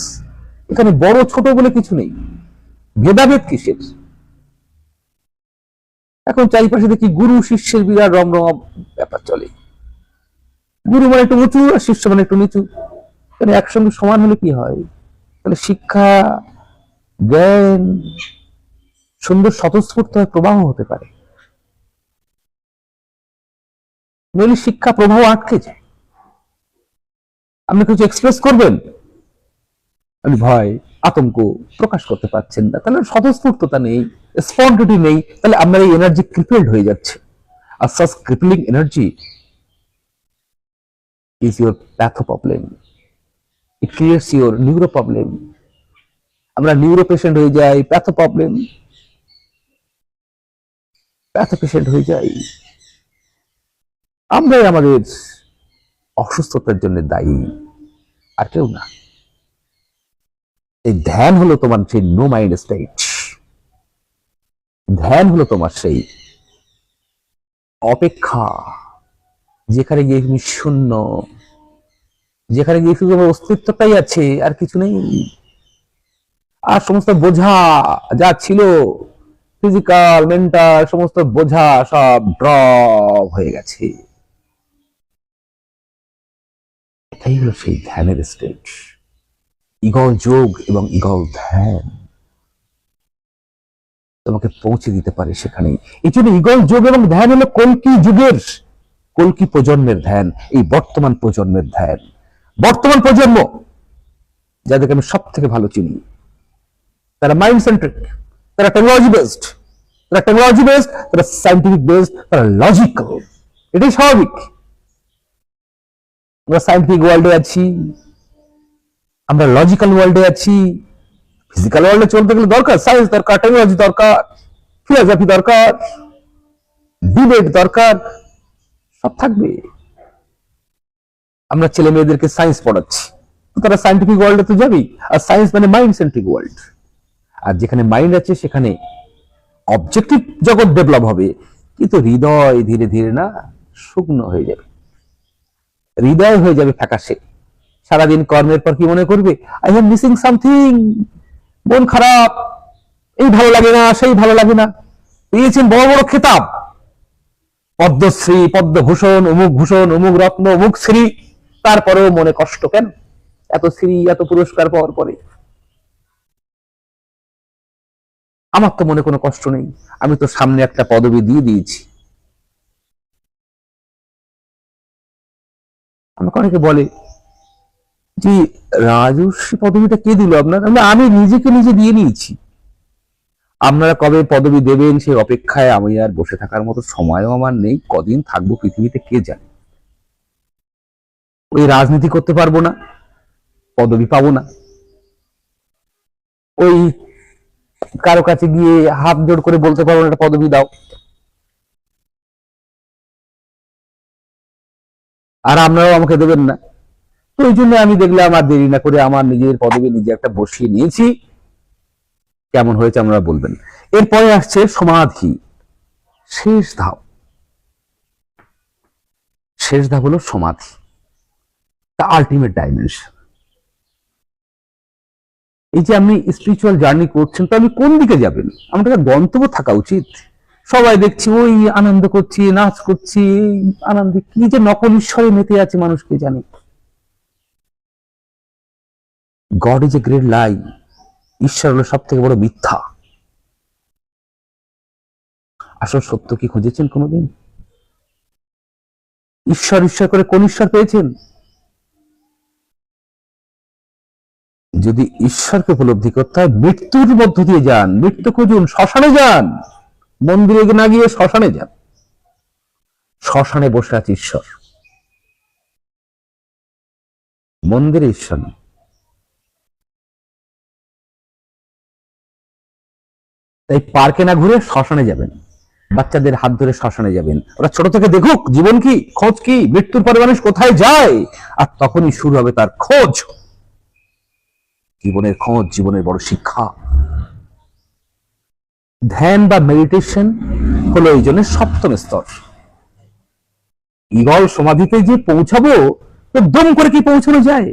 এখানে বড় ছোট বলে কিছু নেই, ভেদাভেদ কিসের? এখন চারিপাশে দেখি গুরু শিষ্যের বিরাট রমরমা ব্যাপার চলে। গুরু মানে একটু উঁচু আর শিষ্য মানে একটু নিচু। তাহলে একসঙ্গে সমান হলে কি হয়? তাহলে শিক্ষা, জ্ঞান সুন্দর স্বতঃস্ফূর্ত প্রবাহ হতে পারে। নইলে শিক্ষা প্রবাহ আটকে যায়। আপনি কিছু এক্সপ্রেস করবেন, আপনি ভয়, আতঙ্ক প্রকাশ করতে পারছেন না, তাহলে স্বতঃস্ফূর্ততা নেই, স্পন্টিনিটি নেই। তাহলে আপনার এই এনার্জি ক্রিপেলড হয়ে যাচ্ছে। আর such crippling energy is your patho problem. It creates your neuro problem. আমরা নিউরো পেশেন্ট হয়ে যাই, প্যাথো প্রবলেম, প্যাথো পেশেন্ট হয়ে যাই। আমরাই আমাদের অসুস্থতার জন্য দায়ী, আর কেউ না। এই ধ্যান হলো তোমার সেই নো মাইন্ড স্টেট। ধ্যান হলো তোমার সেই অপেক্ষা, যেখানে গিয়ে তুমি শূন্য, যেখানে গিয়ে শুধু তোমার অস্তিত্বটাই আছে, আর কিছু নেই। আর সমস্ত বোঝা যা ছিল, ফিজিক্যাল, মেন্টাল, সমস্ত বোঝা সব ড্রপ হয়ে গেছে। এটাই হলো সেই ধ্যানের স্টেট। ইগল যোগ এবং ইগল ধ্যান তোমাকে পৌঁছে দিতে পারে সেখানে। এই জন্য ইগল যোগ এবং ধ্যান হলো কল্কি যুগের, কল্কি প্রজন্মের ধ্যান, এই বর্তমান প্রজন্মের ধ্যান। বর্তমান প্রজন্ম যাদেরকে আমি সব থেকে ভালো চিনি, তারা মাইন্ড সেন্ট্রিক, তারা টেকনোলজি বেসড, তারা সাইন্টিফিক বেসড, তারা লজিক্যাল। এটাই স্বাভাবিক। আমরা সাইন্টিফিক ওয়ার্ল্ডে আছি, আমরা লজিক্যাল ওয়ার্ল্ডে আছি, ফিজিক্যাল ওয়ার্ল্ডে চলতে গেলে দরকার সায়েন্স, দরকার টেকনোলজি, দরকার ফিলোসফি, দরকার ডিবেট, দরকার, সব থাকবে। আমরা ছেলে মেয়েদেরকে সায়েন্স পড়াচ্ছি, তারা সায়েন্টিফিক ওয়ার্ল্ডে তো যাবেই। আর সায়েন্স মানে মাইন্ড সেন্ট্রিক ওয়ার্ল্ড। আর যেখানে মাইন্ড আছে সেখানে অবজেক্টিভ জগৎ ডেভেলপ হবে, কিন্তু হৃদয় ধীরে ধীরে না শুকনো হয়ে যাবে, হৃদয় হয়ে যাবে ফ্যাকাশে। সারাদিন কর্মের পর কি মনে করবে? আই এম মিসিং সামথিং, মন খারাপ, এই ভালো লাগে না, সেই ভালো লাগে না। পেয়েছেন বড় বড় খেতাব, পদ্মশ্রী, পদ্মভূষণ, অমুক ভূষণ, অমুক রত্ন, অমুক শ্রী, তারপরেও মনে কষ্ট কেন? এত শ্রী, এত পুরস্কার পাওয়ার পরে আমার তো মনে কোনো কষ্ট নেই, আমি তো সামনে একটা পদবি দিয়ে দিয়েছি। আমাকে অনেকে বলে যে রাজর্ষি পদবিটা কে দিল আপনার? আমি নিজেকে নিজে দিয়ে নিয়েছি। আপনারা কবে পদবি দেবেন সেই অপেক্ষায় আমি আর বসে থাকার মতো সময়ও আমার নেই। কদিন থাকবো পৃথিবীতে কে জানে। ওই রাজনীতি করতে পারবো না, পদবি পাবো না, ওই কারো কাছে গিয়ে হাত জোড় করে বলতে পারবো না একটা পদবি দাও। আর আপনারাও আমাকে দেবেন না। তো ওই জন্য আমি দেখলাম আর দেরি না করে আমার নিজের পদবি নিজে একটা বসিয়ে নিয়েছি। কেমন হয়েছে আপনারা বলবেন। এরপরে আসছে সমাধি, শেষ ধাপ। শেষ ধাপ হলো সমাধি, দ্য আলটিমেট ডাইমেনশন। এই যে আপনি স্পিরিচুয়াল জার্নি করছেন, তো আপনি কোন দিকে যাবেন? আমার একটা গন্তব্য থাকা উচিত। সবাই দেখছি ওই আনন্দ করছি, নাচ করছি, আনন্দে কি যে নকল ঈশ্বরে মেতে আছে মানুষকে জানে। গড ইজ এ গ্রেট লাই, ঈশ্বর হলো সব থেকে বড় মিথ্যা। আসল সত্য কি খুঁজেছেন কোনোদিন? ঈশ্বর ঈশ্বর করে কোন ঈশ্বর পেয়েছেন? যদি ঈশ্বরকে উপলব্ধি করতে হয়, মৃত্যুর মধ্য দিয়ে যান, মৃত্যু খুঁজুন, শ্মশানে যান, মন্দিরে না গিয়ে শ্মশানে যান। শ্মশানে বসে আছে ঈশ্বর, মন্দিরে ঈশ্বর নেই। তাই পার্কে না ঘুরে শ্মশানে যাবেন, বাচ্চাদের হাত ধরে শ্মশানে যাবেন। ওরা ছোট থেকে দেখুক জীবন কি, খোঁজ কি, মৃত্যুর পরে মানুষ কোথায় যায়, আর তখনই শুরু হবে তার খোঁজ, জীবনের খোঁজ, জীবনের বড় শিক্ষা। ধ্যান বা মেডিটেশন হলো এই জন্য সপ্তম স্তর। ইগল সমাধিতে যে পৌঁছাবো, তো দম করে কি পৌঁছানো যায়?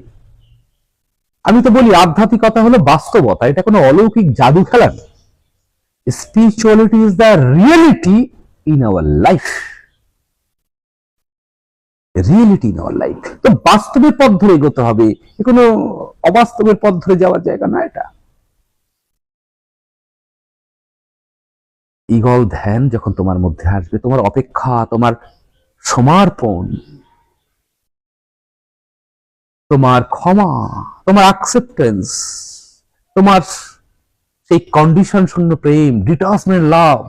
আমি তো বলি আধ্যাত্মিকতা হলো বাস্তবতা, এটা কোনো অলৌকিক জাদু খেলা না। Spirituality is the reality in our life. Reality in our life. তো বাস্তবের পথ ধরে এগোতে হবে, কোনো অবাস্তবের পথ ধরে যাওয়ার জায়গা না এটা। ইগল ধ্যান যখন তোমার মধ্যে আসবে, তোমার অপেক্ষা, তোমার সমর্পণ, তোমার ক্ষমা, তোমার অ্যাকসেপ্টেন্স, তোমার সেই কন্ডিশন শূন্য প্রেম, ডিটাচমেন্ট লাভ,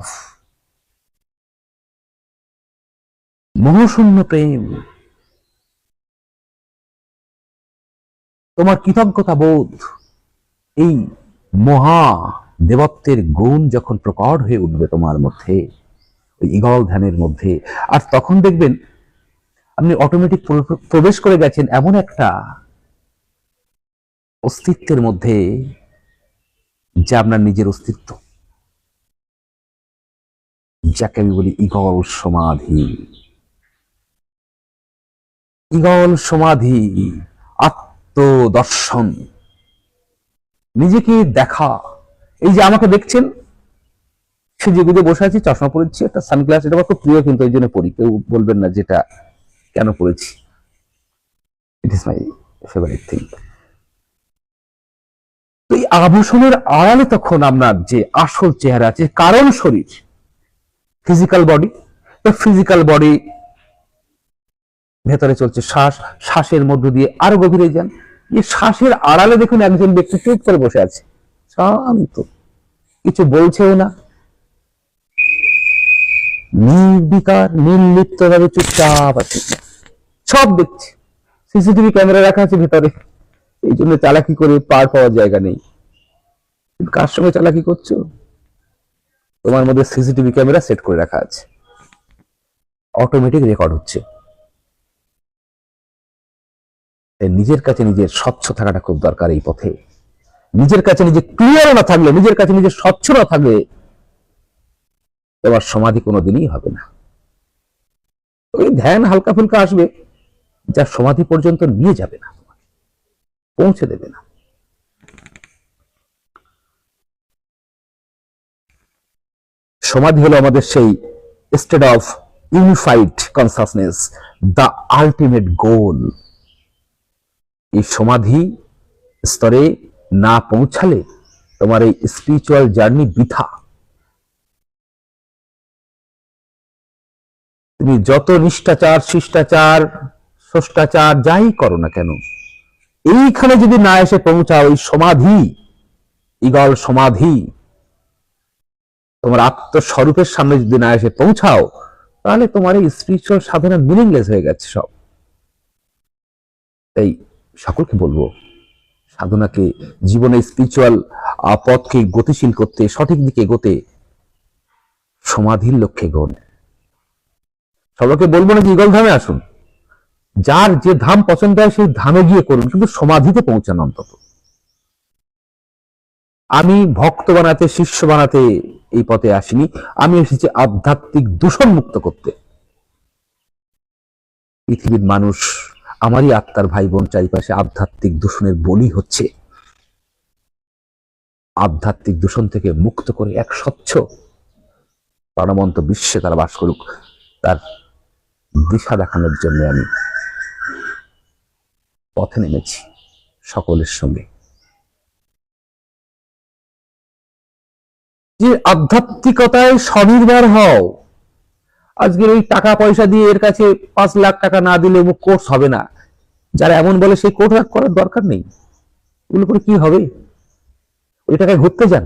মোহশূন্য প্রেম, তোমার কৃতজ্ঞতা বোধ, এই মহা দেবত্বের গুণ যখন প্রকট হয়ে উঠবে তোমার মধ্যে, ওই ইগল ধ্যানের মধ্যে, আর তখন দেখবেন আপনি অটোমেটিক প্রবেশ করে গেছেন এমন একটা অস্তিত্বের মধ্যে, যা আপনার নিজের অস্তিত্ব, যাকে আমি বলি ইগল সমাধি। ইগল সমাধি, আত্মদর্শন, নিজেকে দেখা। এই যে আমাকে দেখছেন, সে যে গুজে বসে আছি, চশমা পরেছি, একটা সানগ্লাস, এটা আমার খুব প্রিয়, কিন্তু এই জন্য পড়ি, কেউ বলবেন না যেটা কেন পড়েছি, it is my favourite thing. তো এই আভূষণের আড়ালে তখন আপনার যে আসল চেহারা আছে, কারণ শরীর, ফিজিক্যাল বডি। তো ফিজিক্যাল বডি ভেতরে চলছে শ্বাস, শ্বাসের মধ্য দিয়ে আরো গভীরে যান। এই শ্বাসের আড়ালে দেখুন একজন ব্যক্তি চুপ করে বসে আছে, শান্ত, কিছু বলছেও না, নির্বিকার, নির্লিপ্ত ভাবে চুপচাপ আছে, সব দেখছে। সিসিটিভি ক্যামেরা রাখা আছে ভেতরে, এই জন্য চালাকি করে পার পাওয়ার জায়গা নেই। কার সঙ্গে চালাকি করছো? তোমার মধ্যে সিসিটিভি ক্যামেরা সেট করে রাখা আছে, অটোমেটিক রেকর্ড হচ্ছে। নিজের কাছে নিজের স্বচ্ছ থাকাটা খুব দরকার এই পথে। নিজের কাছে নিজে ক্লিয়ার না থাকলে, নিজের কাছে নিজে স্বচ্ছ না থাকলে তোমার সমাধি কোনোদিনই হবে না। ওই ধ্যান হালকা ফুলকা আসবে, যা সমাধি পর্যন্ত নিয়ে যাবে না, পৌঁছে দেবে না। সমাধি হলো আমাদের সেই state of unified consciousness, the ultimate goal. এই সমাধি স্তরে না পৌঁছালে তোমার এই স্পিরিচুয়াল জার্নি বৃথা। তুমি যত নিষ্ঠাচার, শিষ্টাচার, স্রষ্টাচার যাই করো না কেন, এইখানে যদি না এসে পৌঁছাও, ওই সমাধি, ইগল সমাধি, তোমার আত্মস্বরূপের সামনে যদি না এসে পৌঁছাও, তাহলে তোমার এই স্পিরিচুয়াল সাধনা মিনিংলেস হয়ে গেছে সব। তাই সকলকে বলবো, সাধনাকে, জীবনে স্পিরিচুয়াল পথকে গতিশীল করতে, সঠিক দিকে এগোতে সমাধির লক্ষ্যে গণ। সবাইকে বলবো না যে ইগল ধামে আসুন, যার যে ধাম পছন্দ হয় সেই ধামে গিয়ে করুন, কিন্তু সমাধিতে পৌঁছান অন্তত। আমি ভক্ত বানাতে, শিষ্য বানাতে এই পথে আসিনি, আমি এসেছি আধ্যাত্মিক দূষণ মুক্ত করতে। পৃথিবীর মানুষ, আমারই আত্মার ভাই বোন চারিপাশে আধ্যাত্মিক দূষণের বলি হচ্ছে। আধ্যাত্মিক দূষণ থেকে মুক্ত করে এক স্বচ্ছ প্রাণবন্ত বিশ্বে তারা বাস করুক, তার দিশা দেখানোর জন্য আমি পথে নেমেছি সকলের সঙ্গে। যে আধ্যাত্মিকতায় স্বনির্ভর হও। আজকের ওই টাকা পয়সা দিয়ে এর কাছে 5 লাখ টাকা না দিলে অমুক কোর্স হবে না, যারা এমন বলে সেই কোর্স করার দরকার নেই। এগুলো করে কি হবে? ওই টাকায় ঘুরতে যান,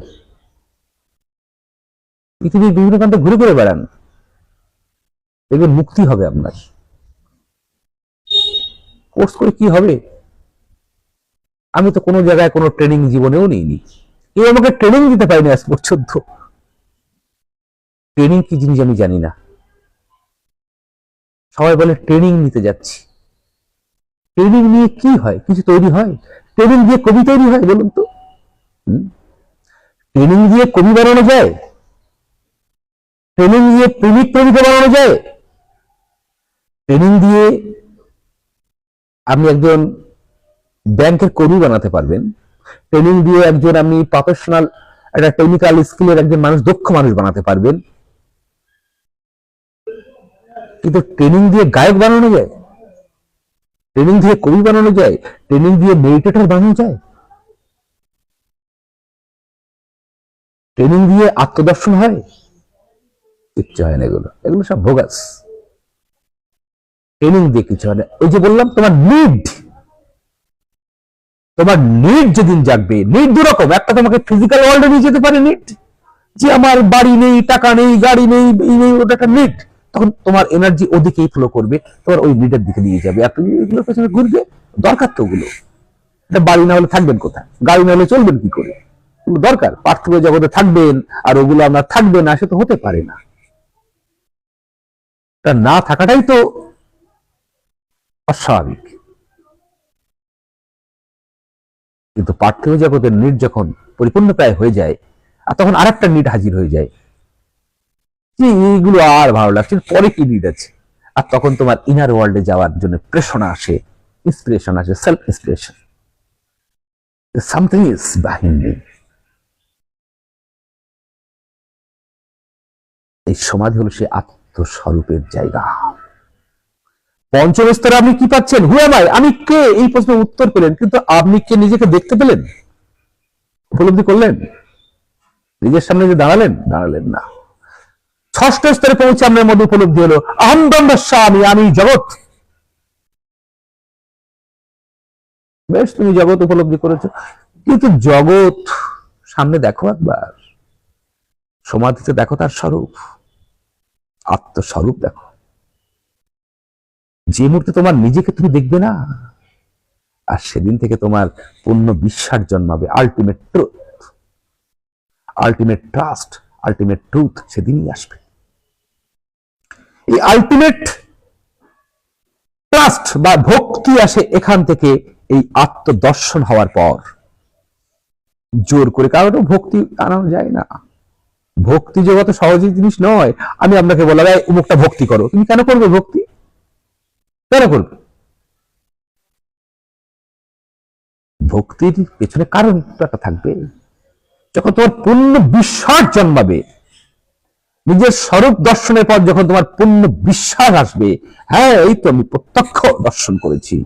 পৃথিবীর বিভিন্ন প্রান্তে ঘুরে ঘুরে বেড়ান, দেখবেন মুক্তি হবে আপনার। কোর্স করে কি হবে? আমি তো কোনো জায়গায় কোনো ট্রেনিং জীবনেও নিইনি, কেউ আমাকে ট্রেনিং দিতে পারেনি আজ পর্যন্ত। ট্রেনিং কি জিনিস আমি জানি না। সবাই বলে ট্রেনিং নিতে যাচ্ছি। ট্রেনিং নিয়ে কি হয়? কিছু তৈরি হয়? ট্রেনিং দিয়ে কবি তৈরি হয় বলুন তো? ট্রেনিং দিয়ে কবি বানানো যায়? ট্রেনিং দিয়ে প্রেমিক প্রেমিকা বানানো যায়? ট্রেনিং দিয়ে আপনি একজন ব্যাংকের কর্মী বানাতে পারবেন, ট্রেনিং দিয়ে একজন আপনি প্রফেশনাল একটা টেকনিক্যাল স্কিলের একজন মানুষ, দক্ষ মানুষ বানাতে পারবেন, কিন্তু ট্রেনিং দিয়ে গায়ক বানানো যায়? ট্রেনিং দিয়ে কবি বানানো যায়? ট্রেনিং দিয়ে মেডিটেটর বানানো যায়? ট্রেনিং দিয়ে আত্মদর্শন হয়? কিচ্ছু হয় না। এগুলো এগুলো সব ভোগাস। ট্রেনিং দিয়ে কিছু হয় না। ওই যে বললাম, তোমার নিড যেদিন জাগবে, নিড দুরকম। একটা তোমাকে ফিজিক্যাল ওয়ার্ল্ডে নিয়ে যেতে পারে নিড, যে আমার বাড়ি নেই, টাকা নেই, গাড়ি নেই, এই নেই, ওটা একটা নিড। তখন তোমার এনার্জি ওদিকেই ফ্লো করবে, তোমার ওই নিডের দিকে নিয়ে যাবে। আর তুমি এগুলোর পেছনে ঘুরবে, দরকার তো ওগুলো। বাড়ি না হলে থাকবেন কোথায়? গাড়ি না হলে চলবেন কি করে? দরকার। পার্থিব জগতে থাকবেন আর ওগুলো আপনার থাকবে না, সে তো হতে পারে না। তা না থাকাটাই তো অস্বাভাবিক। কিন্তু পার্থিব জগতের নিড যখন পরিপূর্ণতায় হয়ে যায়, আর তখন আরেকটা নিড হাজির হয়ে যায়, যে এইগুলো আর ভালো লাগছে, পরে কি নিড আছে? আর তখন তোমার ইনার ওয়ার্ল্ডে যাওয়ার জন্য প্রেরণা আসে, ইন্সপিরেশন আসে, self inspiration. Something is behind me. এই সমাধি হলো সে আত্মস্বরূপের জায়গা। পঞ্চম স্তরে আপনি কি পাচ্ছেন? হু এম আই, আমি কে? এই প্রশ্নের উত্তর পেলেন, কিন্তু আপনি কে নিজেকে দেখতে পেলেন? উপলব্ধি করলেন? নিজের সামনে যে দাঁড়ালেন না। ষষ্ঠ স্তরে পৌঁছে আপনার মধ্যে উপলব্ধি হলো আহম ব্রহ্মাস্মি, আমি জগৎ। বেশ, তুমি জগৎ উপলব্ধি করেছো, কিন্তু জগৎ সামনে দেখো একবার, সমাধিতে দেখো তার স্বরূপ, আত্মস্বরূপ দেখো। যে মুহূর্তে তোমার নিজেকে তুমি দেখবে না, আর সেদিন থেকে তোমার পূর্ণ বিশ্বাস জন্মাবে, ultimate truth. Ultimate trust, ultimate truth সেদিনই আসবে। এই আলটিমেট ট্রাস্ট বা ভক্তি আসে এখান থেকে, এই আত্মদর্শন হওয়ার পর। জোর করে কারণ ভক্তি আনানো যায় না। ভক্তি জগৎ সহজ জিনিস নয়। আমি আপনাকে বললাম অমুকটা ভক্তি করো, তুমি কেন করবে ভক্তি? কেন করবে? ভক্তির পেছনে কারণ একটা থাকবে। যখন তোমার পূর্ণ বিশ্বাস জন্মাবে, নিজের স্বরূপ দর্শনের পর যখন তোমার পূর্ণ বিশ্বাস আসবে, হ্যাঁ এই তো আমি প্রত্যক্ষ দর্শন করেছি,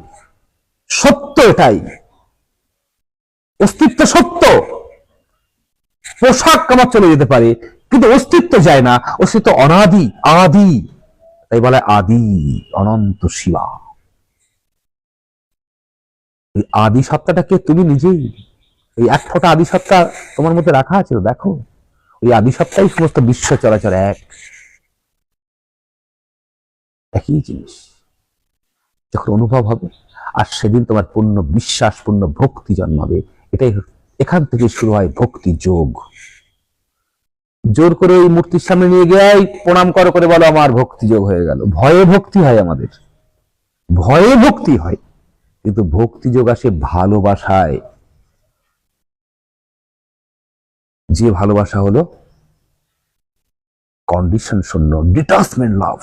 সত্য এটাই, অস্তিত্ব সত্য। পোশাক আমার চলে যেতে পারে কিন্তু অস্তিত্ব যায় না, অস্তিত্ব অনাদি আদি, তাই বলে আদি অনন্ত শিবা। এই আদি সত্তাটাকে তুমি নিজেই, এই এক ফোঁটা আদি সত্তা তোমার মধ্যে রাখা আছে, দেখো ওই আদি সত্তাই সমস্ত বিশ্ব চরাচর একই জিনিস যখন অনুভব হবে, আর সেদিন তোমার পূর্ণ বিশ্বাস পূর্ণ ভক্তি জন্মাবে। এটাই এখান থেকে শুরু হয় ভক্তি যোগ। জোর করে ওই মূর্তির সামনে নিয়ে গিয়ে প্রণাম করো করে বলো আমার ভক্তি যোগ হয়ে গেল। ভয়ে ভক্তি হয়, আমাদের ভয়ে ভক্তি হয়, কিন্তু ভক্তি যোগ আসে ভালোবাসায়। যে ভালোবাসা হলো কন্ডিশন শূন্য, ডিটাচমেন্ট লাভ।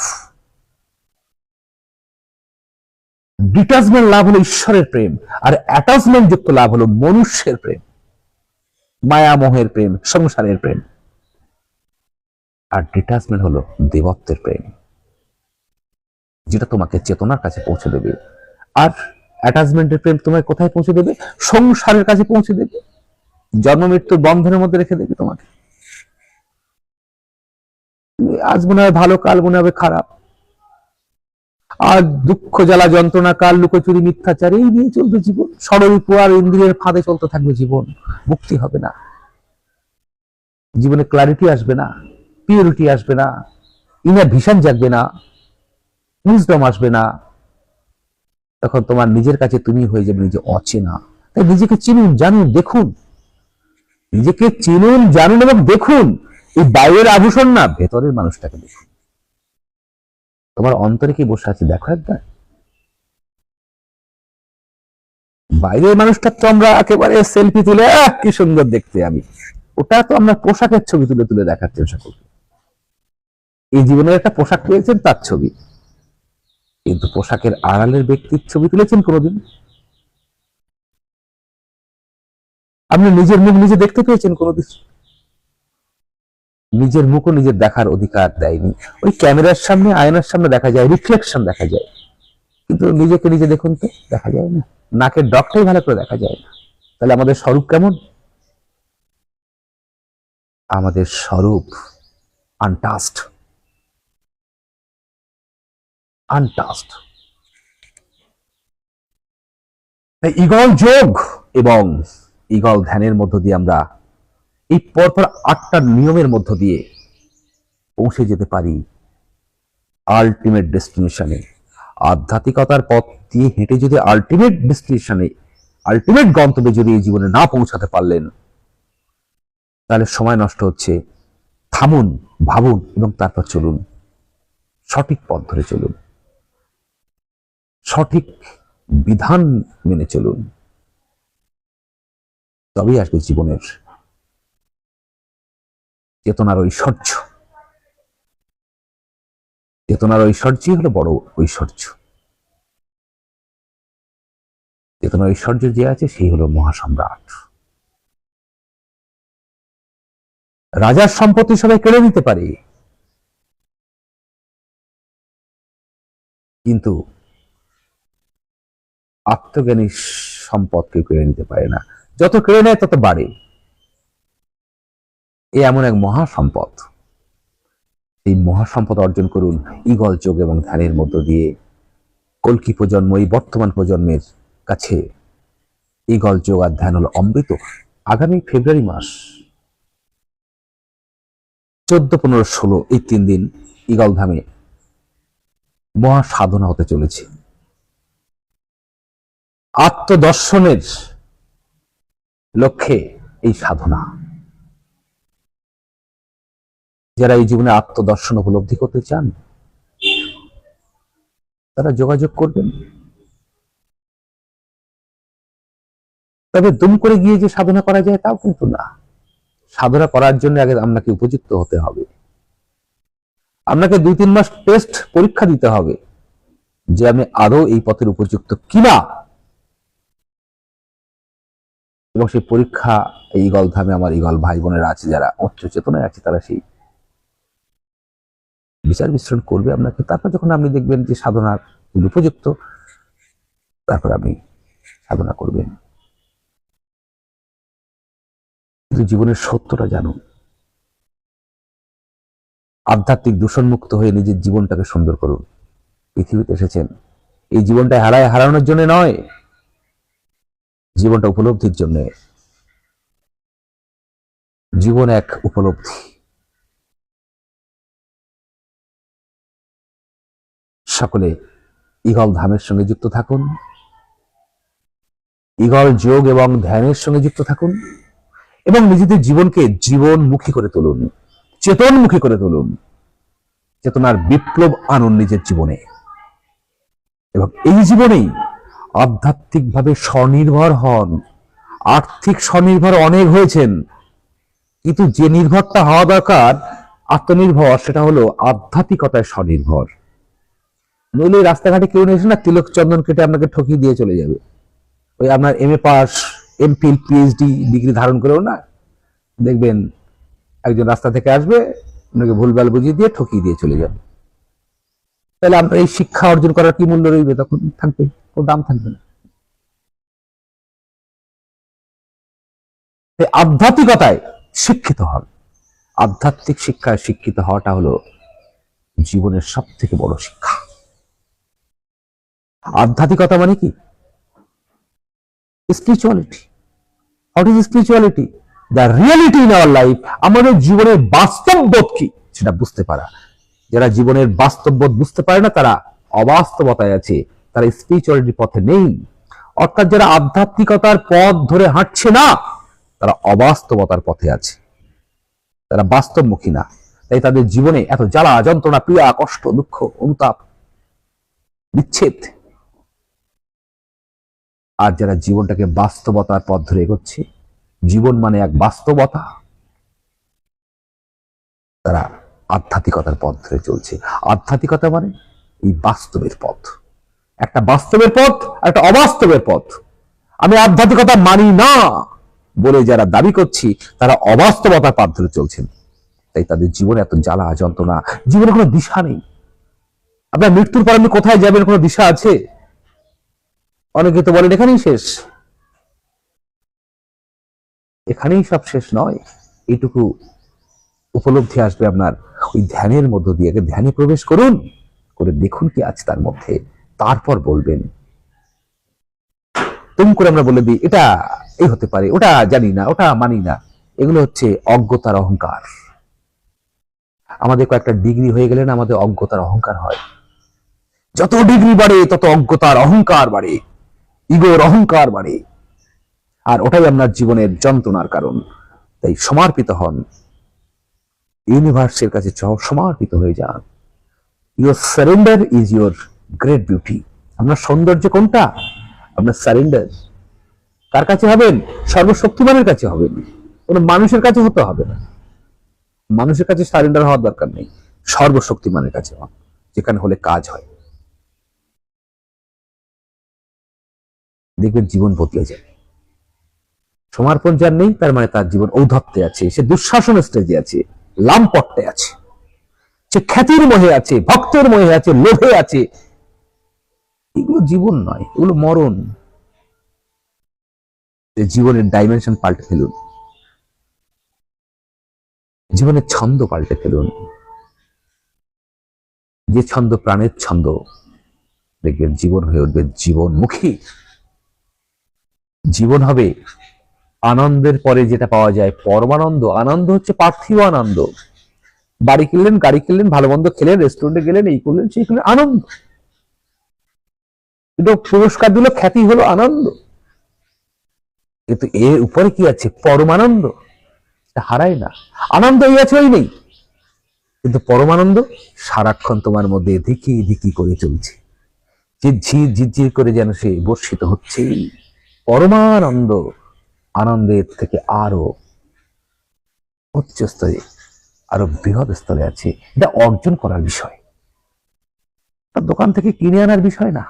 ডিটাচমেন্ট লাভ হলো ঈশ্বরের প্রেম, আর অ্যাটাচমেন্ট যুক্ত লাভ হলো মনুষ্যের প্রেম, মায়ামোহের প্রেম, সংসারের প্রেম। আর ডিটাচমেন্ট হলো দেবত্বের প্রেম, যেটা তোমাকে চেতনার কাছে পৌঁছে দেবে। আর অ্যাটাচমেন্টের প্রেম তোমায় কোথায় পৌঁছে দেবে? সংসারের কাছে পৌঁছে দেবে, জন্ম মৃত্যুর বন্ধনের মধ্যে রেখে দেবে তোমাকে। আজ মনে হয় ভালো, কাল মনে হবে খারাপ, আর দুঃখ জ্বালা যন্ত্রণা কাল লুকোচুরি মিথ্যাচার এই নিয়ে চলবে জীবন। ষড়রিপু আর ইন্দ্রিয়ের ফাঁদে চলতে থাকবে জীবন। মুক্তি হবে না, জীবনে ক্লারিটি আসবে না, পিওরিটি আসবে না, ইনার ভিশন জাগবে না, উইজডম আসবে না। তখন তোমার নিজের কাছে তুমি হয়ে যাবে নিজে অচেনা। তাই নিজেকে চিনুন, জানুন, দেখুন। নিজেকে চিনুন, জানুন এবং দেখুন। এই বাইরের আভূষণ না, ভেতরের মানুষটাকে দেখুন। তোমার অন্তরে কি বসে আছে দেখো একবার। বাইরের মানুষটা তো আমরা একেবারে সেলফি তুলে কি সুন্দর দেখতে আমি, ওটা তো আমরা পোশাকের ছবি তুলে তুলে দেখার চেষ্টা করি। এই জীবনের একটা পোশাক পেয়েছেন তার ছবি, কিন্তু পোশাকের আড়ালের ব্যক্তির ছবি তুলেছেন কোনোদিন? আপনি নিজের মুখ নিজে দেখতে পেয়েছেন কোনোদিন? নিজের মুখও নিজের দেখার অধিকার দেয়নি। ওই ক্যামেরার সামনে, আয়নার সামনে দেখা যায়, রিফ্লেকশন দেখা যায়, কিন্তু নিজেকে নিজে দেখুন তো দেখা যায় না। নাকের ডগটাই ভালো করে দেখা যায় না। তাহলে আমাদের স্বরূপ কেমন? আমাদের স্বরূপ আনটাস্ট, আনটাস্ট। ইগল যোগ এবং ইগল ধ্যানের মধ্য দিয়ে আমরা এই পরপর 8টা নিয়মের মধ্য দিয়ে পৌঁছে যেতে পারি আলটিমেট ডেস্টিনেশনে। আধ্যাত্মিকতার পথ দিয়ে হেঁটে যদি আলটিমেট ডেস্টিনেশনে, আলটিমেট গন্তব্যে যদি এই জীবনে না পৌঁছাতে পারলেন, তাহলে সময় নষ্ট হচ্ছে। থামুন, ভাবুন এবং তারপর চলুন, সঠিক পথ ধরে চলুন, সঠিক বিধান মেনে চলুন, তবেই আসবে জীবনের চেতনার ঐশ্বর্য। চেতনার ঐশ্বর্যই হলো বড় ঐশ্বর্য। চেতনার ঐশ্বর্য যে আছে সেই হলো মহাসম্রাট। রাজার সম্পত্তি সবাই কেড়ে নিতে পারে, কিন্তু আত্মজ্ঞানী সম্পদ কেউ কেড়ে নিতে পারে না। যত কেড়ে নেয় তত বাড়ে। এ এমন এক মহাসম্পদ। এই মহাসম্পদ অর্জন করুন ইগল যোগ এবং ধ্যানের মধ্য দিয়ে। কল্কি প্রজন্ম, এই বর্তমান প্রজন্মের কাছে ইগল যোগ আর ধ্যান হলো অমৃত। আগামী ফেব্রুয়ারি মাস 14, 15, 16 এই 3 দিন ইগল ধামে মহা সাধনা হতে চলেছে। আত্মদর্শনের লক্ষ্যে এই সাধনা। যারা এই জীবনে আত্মদর্শন উপলব্ধি করতে চান তারা যোগাযোগ করবেন। তবে দুম করে গিয়ে যে সাধনা করা যায় তাও কিন্তু না। সাধনা করার জন্য আগে আপনাকে উপযুক্ত হতে হবে। আপনাকে 2-3 মাস টেস্ট পরীক্ষা দিতে হবে যে আমি আদৌ এই পথের উপযুক্ত কিনা। এবং সেই পরীক্ষা এই ঈগল ধামে আমার ঈগল ভাই বোনেরা আছে, যারা উচ্চ চেতনায় আছে, তারা সেই বিচার বিশ্লেষণ করবে আপনাকে। তারপর যখন আপনি দেখবেন যে সাধনার উপযুক্ত, তারপর আপনি সাধনা করবেন। কিন্তু জীবনের সত্যটা জানুন। আধ্যাত্মিক দূষণমুক্ত হয়ে নিজের জীবনটাকে সুন্দর করুন। পৃথিবীতে এসেছেন এই জীবনটা হারানোর জন্য নয়, জীবনটা উপলব্ধির জন্য। জীবন এক উপলব্ধি। সকলে ঈগল ধামের সঙ্গে যুক্ত থাকুন, ঈগল যোগ এবং ধ্যানের সঙ্গে যুক্ত থাকুন এবং নিজেদের জীবনকে জীবনমুখী করে তুলুন, চেতনমুখী করে তুলুন। চেতনার বিপ্লব আনুন নিজের জীবনে এবং এই জীবনেই আধ্যাত্মিকভাবে স্বনির্ভর হন। আর্থিক স্বনির্ভর অনেক হয়েছেন, কিন্তু যে নির্ভরটা হওয়া দরকার আত্মনির্ভর, সেটা হলো আধ্যাত্মিকতায় স্বনির্ভর। নইলে রাস্তাঘাটে কেউ এসে না তিলক চন্দন কেটে আপনাকে ঠকিয়ে দিয়ে চলে যাবে। ওই আপনার MA pass, MPhil, PhD degree ধারণ করেও না, দেখবেন একজন রাস্তা থেকে আসবে, আপনাকে ভুলভাল বুঝিয়ে দিয়ে ঠকিয়ে দিয়ে চলে যাবে। তাহলে আপনার এই শিক্ষা অর্জন করার কি মূল্য রইবে? তখন থাকবে, কোনো দাম থাকবে না। আধ্যাত্মিকতায় শিক্ষিত হন। আধ্যাত্মিক শিক্ষায় শিক্ষিত হওয়াটা হলো জীবনের সব থেকে বড় শিক্ষা। আধ্যাত্মিকতা মানে কি? Spirituality. What is spirituality? The reality in our life. আমাদের জীবনের বাস্তব বোধ কি সেটা বুঝতে পারা। যারা জীবনের বাস্তব বোধ বুঝতে পারে না, তারা অবাস্তবতায় আছে, তারা স্পিরিচুয়ালিটির পথে নেই। অর্থাৎ যারা আধ্যাত্মিকতার পথ ধরে হাঁটছে না, তারা অবাস্তবতার পথে আছে, তারা বাস্তবমুখী না। তাই তাদের জীবনে এত জ্বালা যন্ত্রণা, পীড়া, কষ্ট, দুঃখ, অনুতাপ, বিচ্ছেদ। আর যারা জীবনটাকে বাস্তবতার পথ ধরে এগোচ্ছে, জীবন মানে এক বাস্তবতা, তারা আধ্যাত্মিকতার পথ ধরে চলছে। আধ্যাত্মিকতা মানে এই বাস্তবের পথ। একটা বাস্তবের পথ, একটা অবাস্তবের পথ। আমি আধ্যাত্মিকতা মানি না বলে যারা দাবি করছি, তারা অবাস্তবতার পথ ধরে চলছেন। তাই তাদের জীবনে এত জ্বালা যন্ত্রণা, জীবনে কোনো দিশা নেই। আপনার মৃত্যুর পর আপনি কোথায় যাবেন কোনো দিশা আছে? অনেকে তো বলেন এখানেই শেষ। এখানেই সব শেষ নয়। এইটুকু উপলব্ধি আসবে আপনার ওই ধ্যানের মধ্য দিয়ে। ধ্যানে প্রবেশ করুন, করে দেখুন কি আছে তার মধ্যে, তারপর বলবেন। তুম করে আমরা বলে দিই এটা এই হতে পারে, ওটা জানি না, ওটা মানি না। এগুলো হচ্ছে অজ্ঞতার অহংকার। আমাদের কয়েকটা ডিগ্রি হয়ে গেলে না, আমাদের অজ্ঞতার অহংকার হয়। যত ডিগ্রি বাড়ে তত অজ্ঞতার অহংকার বাড়ে, ইগোর অহংকার বাড়ে। আর ওটাই আপনার জীবনের যন্ত্রণার কারণ। তাই সমর্পিত হন, ইউনিভার্সের কাছে সমর্পিত হয়ে যান। Your surrender is your great beauty. আপনার সৌন্দর্য কোনটা? আপনার সারেন্ডার। কার কাছে হবেন? সর্বশক্তিমানের কাছে হবেন, কোন মানুষের কাছে হতে হবে না। মানুষের কাছে সারেন্ডার হওয়ার দরকার নেই, সর্বশক্তিমানের কাছে হন, যেখানে হলে কাজ হয়। দেখবেন জীবন বদলে যায়। সমর্পণ যার নেই, তার মানে তার জীবন ঔদ্ধত্যে আছে, সে দুঃশাসন স্টেজে আছে, লামপট্টে আছে, সে খ্যাতির মোহে আছে, ভক্তের মোহে আছে, লোভে আছে। এগুলো জীবন নয়, এগুলো মরণ। জীবনের ডাইমেনশন পাল্টে ফেলুন, জীবনের ছন্দ পাল্টে ফেলুন। যে ছন্দ প্রাণের ছন্দ, দেখবেন জীবন হয়ে উঠবে জীবনমুখী। জীবন হবে আনন্দের পরে যেটা পাওয়া যায় পরমানন্দ। আনন্দ হচ্ছে পার্থিব আনন্দ। বাড়ি কিনলেন, গাড়ি কিনলেন, ভালো মন্দ খেলেন, রেস্টুরেন্টে গেলেন, এই করলেন, সেই করলেন, আনন্দ। কিন্তু পুরস্কার দিল, খ্যাতি হলো, আনন্দ। কিন্তু এর উপরে কি আছে? পরমানন্দ। হারায় না। আনন্দ এই আছে, ওই নেই। কিন্তু পরমানন্দ সারাক্ষণ তোমার মধ্যে ধিকি ধিকি করে চলছে, ঝিরঝির ঝিরঝির করে যেন সে বর্ষিত হচ্ছে। পরমানন্দ আনন্দের থেকে আরো উচ্চ স্তরে, আরো বৃহৎ স্তরে আছে। এটা অর্জন করার বিষয়, তার দোকান থেকে কিনে আনার বিষয় না।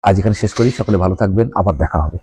আজ এখানে শেষ করি। সকলে ভালো থাকবেন, আবার দেখা হবে।